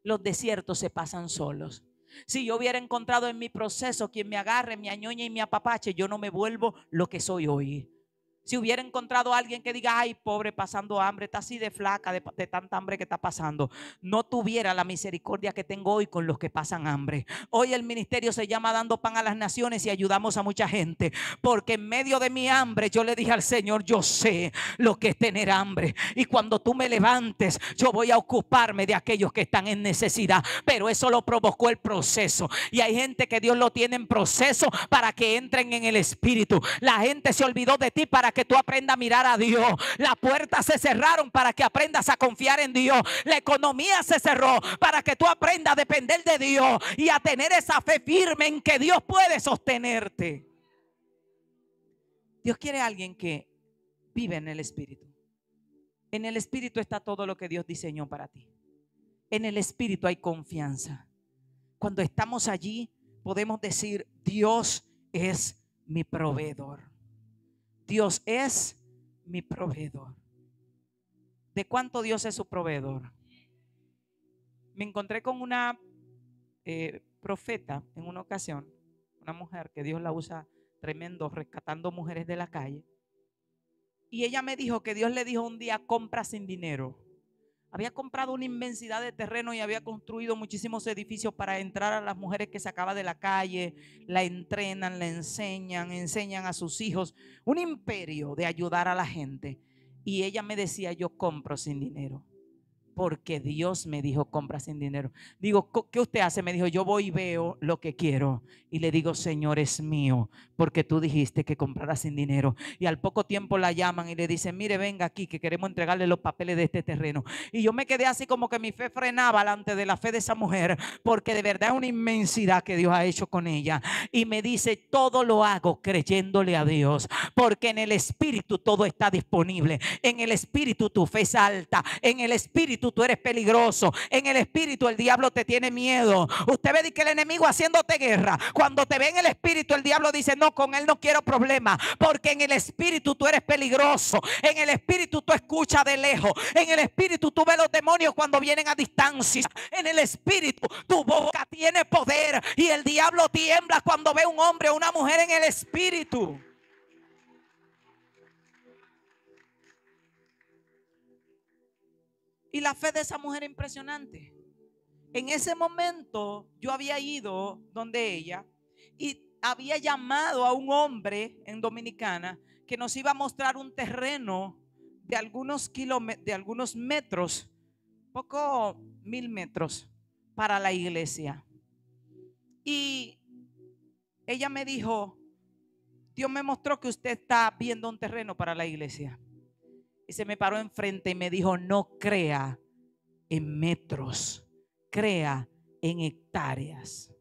Los desiertos se pasan solos. Si yo hubiera encontrado en mi proceso quien me agarre, me añoñe y me apapache, yo no me vuelvo lo que soy hoy. Si hubiera encontrado a alguien que diga, ay, pobre, pasando hambre, está así de flaca, de tanta hambre que está pasando, no tuviera la misericordia que tengo hoy con los que pasan hambre. Hoy el ministerio se llama Dando Pan a las Naciones y ayudamos a mucha gente, porque en medio de mi hambre yo le dije al Señor, yo sé lo que es tener hambre, y cuando tú me levantes yo voy a ocuparme de aquellos que están en necesidad. Pero eso lo provocó el proceso, y hay gente que Dios lo tiene en proceso para que entren en el Espíritu. La gente se olvidó de ti para que tú aprendas a mirar a Dios. Las puertas se cerraron para que aprendas a confiar en Dios. La economía se cerró para que tú aprendas a depender de Dios y a tener esa fe firme en que Dios puede sostenerte. Dios quiere a alguien que vive en el Espíritu. En el Espíritu está todo lo que Dios diseñó para ti. En el Espíritu hay confianza. Cuando estamos allí podemos decir, Dios es mi proveedor. Dios es mi proveedor. ¿De cuánto Dios es su proveedor? Me encontré con una profeta en una ocasión, una mujer que Dios la usa tremendo rescatando mujeres de la calle. Y ella me dijo que Dios le dijo un día, compra sin dinero. Había comprado una inmensidad de terreno y había construido muchísimos edificios para entrar a las mujeres que sacaba de la calle, la entrenan, la enseñan a sus hijos. Un imperio de ayudar a la gente. Y ella me decía, yo compro sin dinero. Porque Dios me dijo, compra sin dinero. Digo, ¿qué usted hace? Me dijo, yo voy y veo lo que quiero. Y le digo, Señor, es mío, porque tú dijiste que comprara sin dinero. Y al poco tiempo la llaman y le dicen, mire, venga aquí, que queremos entregarle los papeles de este terreno. Y yo me quedé así como que mi fe frenaba delante de la fe de esa mujer, porque de verdad es una inmensidad que Dios ha hecho con ella. Y me dice, todo lo hago creyéndole a Dios, porque en el Espíritu todo está disponible. En el Espíritu tu fe es alta. En el Espíritu tú eres peligroso. En el Espíritu el diablo te tiene miedo. Usted ve que el enemigo haciéndote guerra. Cuando te ve en el Espíritu el diablo dice, no, con él no quiero problema, porque en el Espíritu tú eres peligroso. En el Espíritu tú escuchas de lejos. En el Espíritu tú ves los demonios cuando vienen a distancia. En el Espíritu tu boca tiene poder y el diablo tiembla cuando ve un hombre o una mujer en el Espíritu. Y la fe de esa mujer es impresionante. En ese momento yo había ido donde ella y había llamado a un hombre en Dominicana que nos iba a mostrar un terreno de algunos kilómetros, de algunos metros, poco 1000 metros para la iglesia. Y ella me dijo, Dios me mostró que usted está viendo un terreno para la iglesia. Y se me paró enfrente y me dijo, no crea en metros, crea en hectáreas.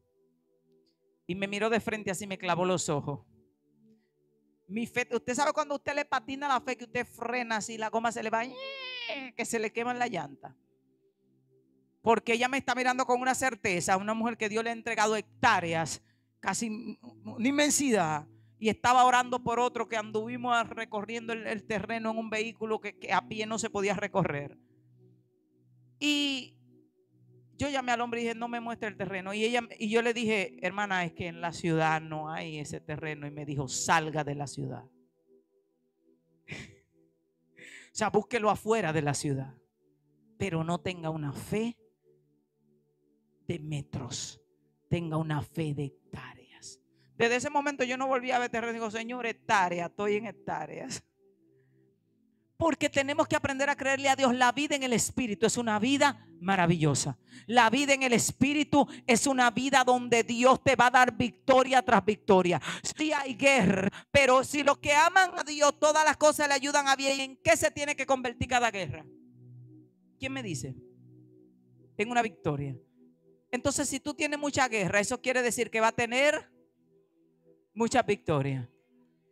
Y me miró de frente así, me clavó los ojos. Mi fe, usted sabe cuando usted le patina la fe, que usted frena así, la goma se le va, que se le quema en la llanta. Porque ella me está mirando con una certeza, una mujer que Dios le ha entregado hectáreas, casi una inmensidad. Y estaba orando por otro que anduvimos recorriendo el terreno en un vehículo que a pie no se podía recorrer. Y yo llamé al hombre y dije, no me muestre el terreno. Y yo le dije, hermana, es que en la ciudad no hay ese terreno. Y me dijo, salga de la ciudad. sea, búsquelo afuera de la ciudad. Pero no tenga una fe de metros, tenga una fe de hectáreas. Desde ese momento yo no volví a ver terreno. Digo, Señor, hectáreas, estoy en hectáreas. Porque tenemos que aprender a creerle a Dios. La vida en el Espíritu es una vida maravillosa. La vida en el Espíritu es una vida donde Dios te va a dar victoria tras victoria. Sí hay guerra, pero si los que aman a Dios todas las cosas le ayudan a bien, ¿en qué se tiene que convertir cada guerra? ¿Quién me dice? En una victoria. Entonces, si tú tienes mucha guerra, eso quiere decir que va a tener muchas victorias.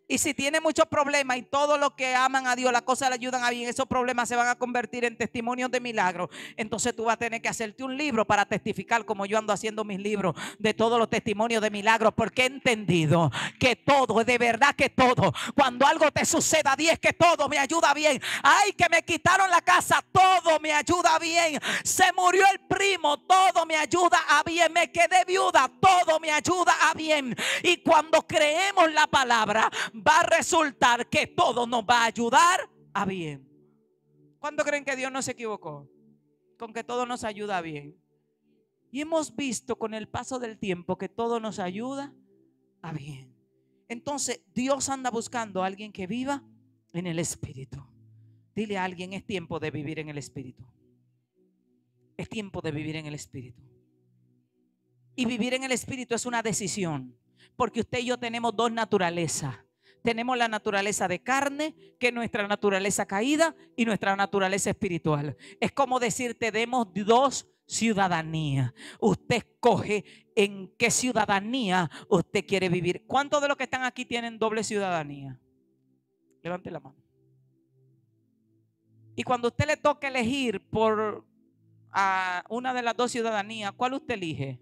Y si tiene muchos problemas y todos los que aman a Dios, las cosas le ayudan a bien, esos problemas se van a convertir en testimonios de milagros. Entonces tú vas a tener que hacerte un libro para testificar, como yo ando haciendo mis libros de todos los testimonios de milagros, porque he entendido que todo, de verdad que todo, cuando algo te suceda, di es que todo me ayuda bien. Ay, que me quitaron la casa, todo me ayuda bien. Se murió el primo, todo me ayuda a bien. Me quedé viuda, todo me ayuda a bien. Y cuando creemos la palabra, va a resultar que todo nos va a ayudar a bien. ¿Cuándo creen que Dios no se equivocó? Con que todo nos ayuda a bien. Y hemos visto con el paso del tiempo que todo nos ayuda a bien. Entonces Dios anda buscando a alguien que viva en el Espíritu. Dile a alguien, es tiempo de vivir en el Espíritu. Es tiempo de vivir en el Espíritu. Y vivir en el Espíritu es una decisión. Porque usted y yo tenemos dos naturalezas. Tenemos la naturaleza de carne, que es nuestra naturaleza caída, y nuestra naturaleza espiritual. Es como decir, tenemos dos ciudadanías. Usted escoge en qué ciudadanía usted quiere vivir. ¿Cuántos de los que están aquí tienen doble ciudadanía? Levante la mano. Y cuando usted le toque elegir por una de las dos ciudadanías, ¿cuál usted elige?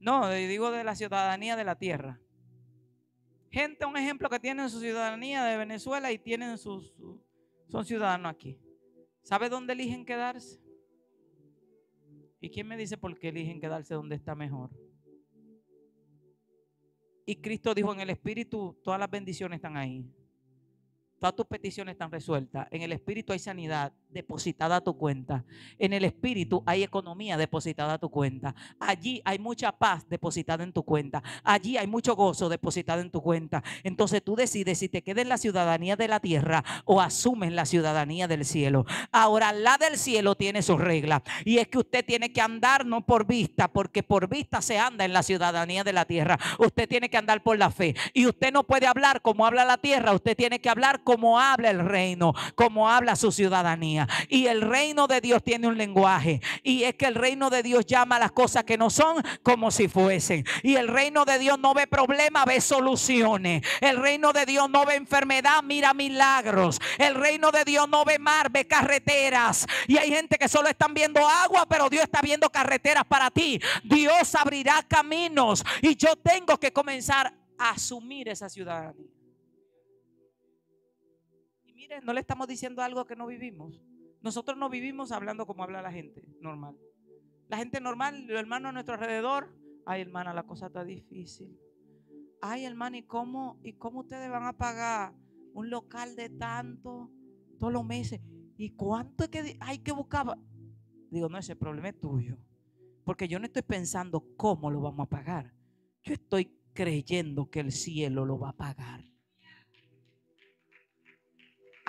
No, digo de la ciudadanía de la tierra. Gente, un ejemplo que tienen su ciudadanía de Venezuela y tienen son ciudadanos aquí. ¿Sabe dónde eligen quedarse? ¿Y quién me dice por qué eligen quedarse donde está mejor? Y Cristo dijo, en el Espíritu todas las bendiciones están ahí. Todas tus peticiones están resueltas. En el Espíritu hay sanidad depositada a tu cuenta. En el Espíritu hay economía depositada a tu cuenta. Allí hay mucha paz depositada en tu cuenta. Allí hay mucho gozo depositado en tu cuenta. Entonces tú decides si te quedas en la ciudadanía de la tierra o asumes la ciudadanía del cielo. Ahora, la del cielo tiene sus reglas. Y es que usted tiene que andar no por vista, porque por vista se anda en la ciudadanía de la tierra. Usted tiene que andar por la fe. Y usted no puede hablar como habla la tierra. Usted tiene que hablar como habla el reino, como habla su ciudadanía. Y el reino de Dios tiene un lenguaje, y es que el reino de Dios llama a las cosas que no son como si fuesen. Y el reino de Dios no ve problemas, ve soluciones. El reino de Dios no ve enfermedad, mira milagros. El reino de Dios no ve mar, ve carreteras. Y hay gente que solo están viendo agua, pero Dios está viendo carreteras para ti. Dios abrirá caminos, y yo tengo que comenzar a asumir esa ciudadanía. No le estamos diciendo algo que no vivimos. Nosotros no vivimos hablando como habla la gente normal. La gente normal, los hermanos a nuestro alrededor. Ay, hermana, la cosa está difícil. Ay, hermana, ¿y cómo ustedes van a pagar un local de tanto todos los meses? ¿Y cuánto es que hay que buscar? Digo, no, ese problema es tuyo. Porque yo no estoy pensando cómo lo vamos a pagar. Yo estoy creyendo que el cielo lo va a pagar.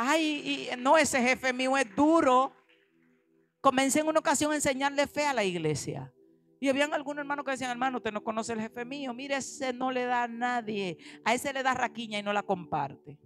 Ay, no, ese jefe mío es duro. Comencé en una ocasión a enseñarle fe a la iglesia. Y habían algunos hermanos que decían, hermano, usted no conoce el jefe mío. Mire, ese no le da a nadie. A ese le da raquiña y no la comparte.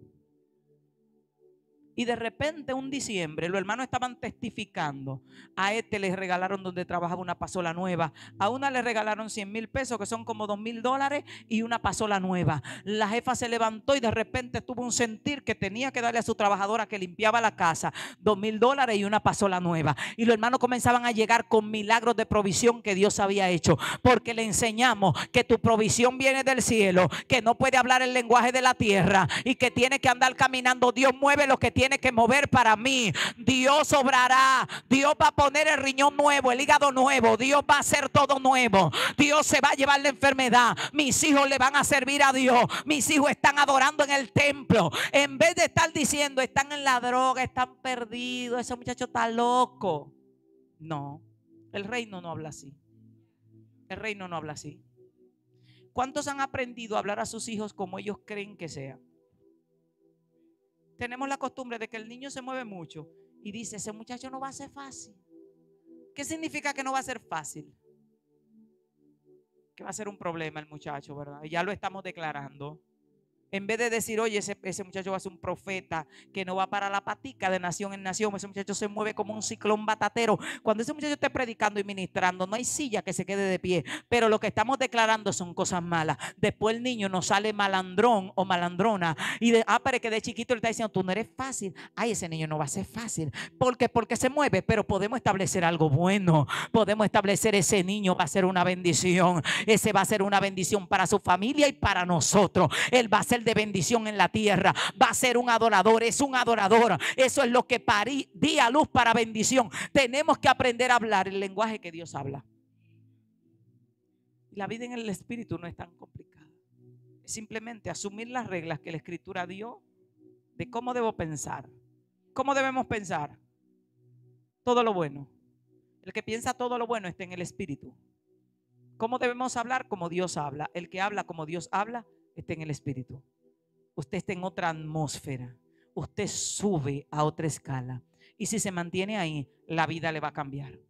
Y de repente un diciembre los hermanos estaban testificando. A este les regalaron donde trabajaba una pasola nueva. A una le regalaron 100,000 pesos, que son como $2,000, y una pasola nueva. La jefa se levantó y de repente tuvo un sentir que tenía que darle a su trabajadora que limpiaba la casa $2,000 y una pasola nueva. Y los hermanos comenzaban a llegar con milagros de provisión que Dios había hecho, porque le enseñamos que tu provisión viene del cielo, que no puede hablar el lenguaje de la tierra y que tiene que andar caminando. Dios mueve lo que tiene tiene que mover para mí. Dios obrará. Dios va a poner el riñón nuevo, el hígado nuevo. Dios va a hacer todo nuevo. Dios se va a llevar la enfermedad. Mis hijos le van a servir a Dios. Mis hijos están adorando en el templo. En vez de estar diciendo, están en la droga, están perdidos, ese muchacho está loco. No, el reino no habla así. El reino no habla así. ¿Cuántos han aprendido a hablar a sus hijos como ellos creen que sea? Tenemos la costumbre de que el niño se mueve mucho y dice, ese muchacho no va a ser fácil. ¿Qué significa que no va a ser fácil? Que va a ser un problema el muchacho, ¿verdad? Y ya lo estamos declarando. En vez de decir, oye, ese muchacho va a ser un profeta que no va para la patica de nación en nación. Ese muchacho se mueve como un ciclón batatero. Cuando ese muchacho esté predicando y ministrando, no hay silla que se quede de pie. Pero lo que estamos declarando son cosas malas. Después el niño nos sale malandrón o malandrona. Y pero que de chiquito le está diciendo, tú no eres fácil. Ay, ese niño no va a ser fácil. Porque se mueve. Pero podemos establecer algo bueno. Podemos establecer ese niño va a ser una bendición. Ese va a ser una bendición para su familia y para nosotros. Él va a ser de bendición en la tierra. Va a ser un adorador. Es un adorador. Eso es lo que di a luz para bendición. Tenemos que aprender a hablar el lenguaje que Dios habla. La vida en el espíritu no es tan complicada. Es simplemente asumir las reglas que la escritura dio de cómo debo pensar. ¿Cómo debemos pensar? Todo lo bueno. El que piensa todo lo bueno está en el espíritu. ¿Cómo debemos hablar? Como Dios habla. El que habla como Dios habla está en el espíritu. Usted está en otra atmósfera. Usted sube a otra escala. Y si se mantiene ahí, la vida le va a cambiar.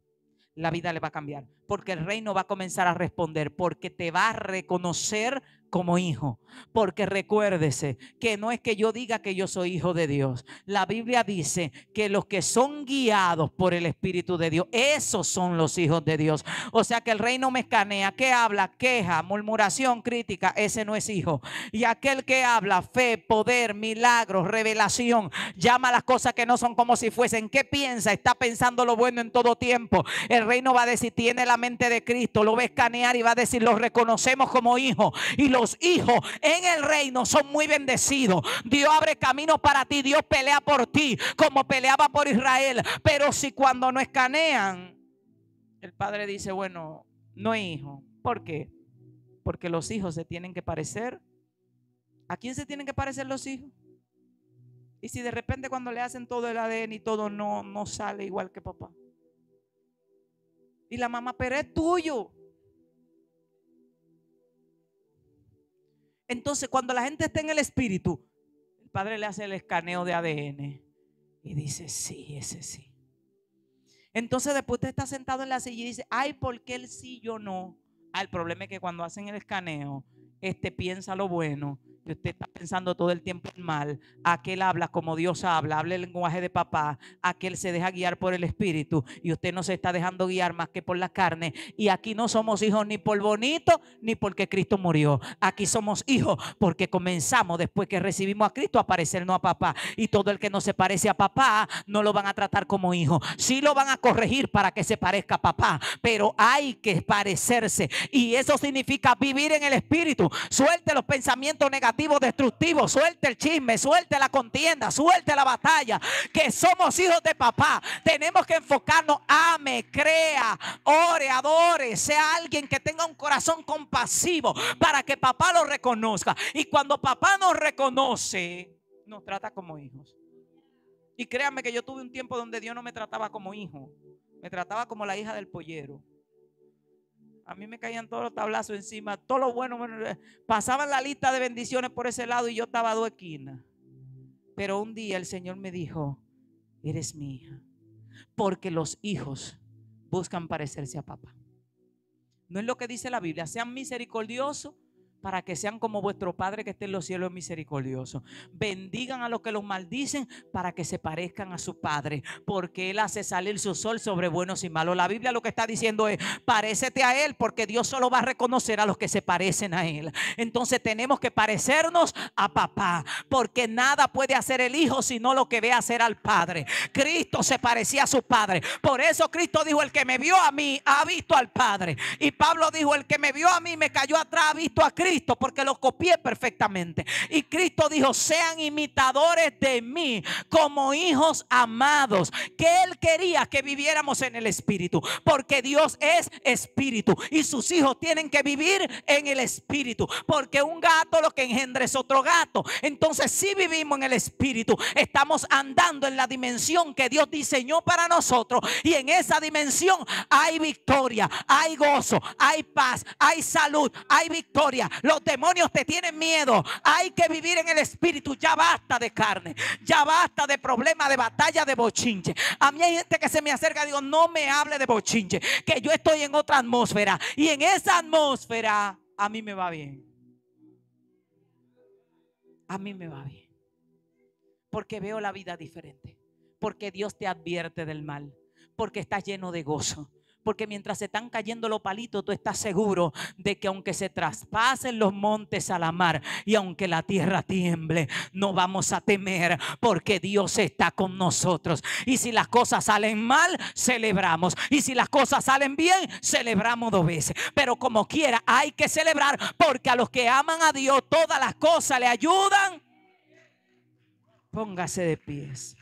La vida le va a cambiar. Porque el reino va a comenzar a responder. Porque te va a reconocer como hijo. Porque recuérdese que no es que yo diga que yo soy hijo de Dios. La Biblia dice que los que son guiados por el Espíritu de Dios, esos son los hijos de Dios. O sea que el reino me escanea. ¿Qué habla? Queja, murmuración, crítica. Ese no es hijo. Y aquel que habla fe, poder, milagros, revelación, llama las cosas que no son como si fuesen. ¿Qué piensa? Está pensando lo bueno en todo tiempo. El reino va a decir, tiene la mente de Cristo. Lo va a escanear y va a decir, los reconocemos como hijos. Y los hijos en el reino son muy bendecidos. Dios abre camino para ti. Dios pelea por ti como peleaba por Israel. Pero si cuando no escanean, el padre dice, bueno, no es hijo. ¿Por qué? Porque los hijos se tienen que parecer. ¿A quién se tienen que parecer los hijos? Y si de repente cuando le hacen todo el ADN y todo no sale igual que papá. Y la mamá, pero es tuyo. Entonces cuando la gente está en el espíritu, el padre le hace el escaneo de ADN y dice, sí, ese sí. Entonces después usted está sentado en la silla y dice, ay, ¿por qué él sí, yo no? El problema es que cuando hacen el escaneo, piensa lo bueno y usted está pensando todo el tiempo el mal. Aquel habla como Dios habla el lenguaje de papá. Aquel se deja guiar por el espíritu y usted no se está dejando guiar más que por la carne. Y aquí no somos hijos ni por bonito ni porque Cristo murió. Aquí somos hijos porque comenzamos después que recibimos a Cristo a parecernos a papá. Y todo el que no se parece a papá no lo van a tratar como hijo. Sí lo van a corregir para que se parezca a papá, pero hay que parecerse. Y eso significa vivir en el espíritu. Suelte los pensamientos negativos, destructivos, suelte el chisme, suelte la contienda, suelte la batalla, que somos hijos de papá. Tenemos que enfocarnos, ame, crea, ore, adore, sea alguien que tenga un corazón compasivo para que papá lo reconozca. Y cuando papá nos reconoce, nos trata como hijos. Y créanme que yo tuve un tiempo donde Dios no me trataba como hijo, me trataba como la hija del pollero. A mí me caían todos los tablazos encima, todo lo bueno. Pasaban la lista de bendiciones por ese lado y yo estaba a 2 esquinas. Pero un día el Señor me dijo, eres mi hija. Porque los hijos buscan parecerse a papá. No es lo que dice la Biblia, sean misericordiosos para que sean como vuestro Padre que está en los cielos misericordioso. Bendigan a los que los maldicen para que se parezcan a su Padre, porque Él hace salir su sol sobre buenos y malos. La Biblia lo que está diciendo es, parécete a Él, porque Dios solo va a reconocer a los que se parecen a Él. Entonces tenemos que parecernos a papá, porque nada puede hacer el hijo sino lo que ve hacer al Padre. Cristo se parecía a su Padre. Por eso Cristo dijo, el que me vio a mí ha visto al Padre. Y Pablo dijo, el que me vio a mí me cayó atrás, ha visto a Cristo. Cristo porque lo copié perfectamente. Y Cristo dijo: sean imitadores de mí como hijos amados. Que Él quería que viviéramos en el Espíritu, porque Dios es Espíritu y sus hijos tienen que vivir en el Espíritu, porque un gato lo que engendra es otro gato. Entonces, si vivimos en el Espíritu, estamos andando en la dimensión que Dios diseñó para nosotros, y en esa dimensión hay victoria, hay gozo, hay paz, hay salud, hay victoria. Los demonios te tienen miedo. Hay que vivir en el Espíritu. Ya basta de carne, ya basta de problemas, de batalla, de bochinche. A mí hay gente que se me acerca y digo: no me hable de bochinche, que yo estoy en otra atmósfera, y en esa atmósfera a mí me va bien. A mí me va bien, porque veo la vida diferente, porque Dios te advierte del mal, porque estás lleno de gozo, porque mientras se están cayendo los palitos, tú estás seguro de que aunque se traspasen los montes a la mar y aunque la tierra tiemble, no vamos a temer, porque Dios está con nosotros. Y si las cosas salen mal, celebramos, y si las cosas salen bien, celebramos 2 veces. Pero como quiera hay que celebrar, porque a los que aman a Dios todas las cosas le ayudan. Póngase de pies.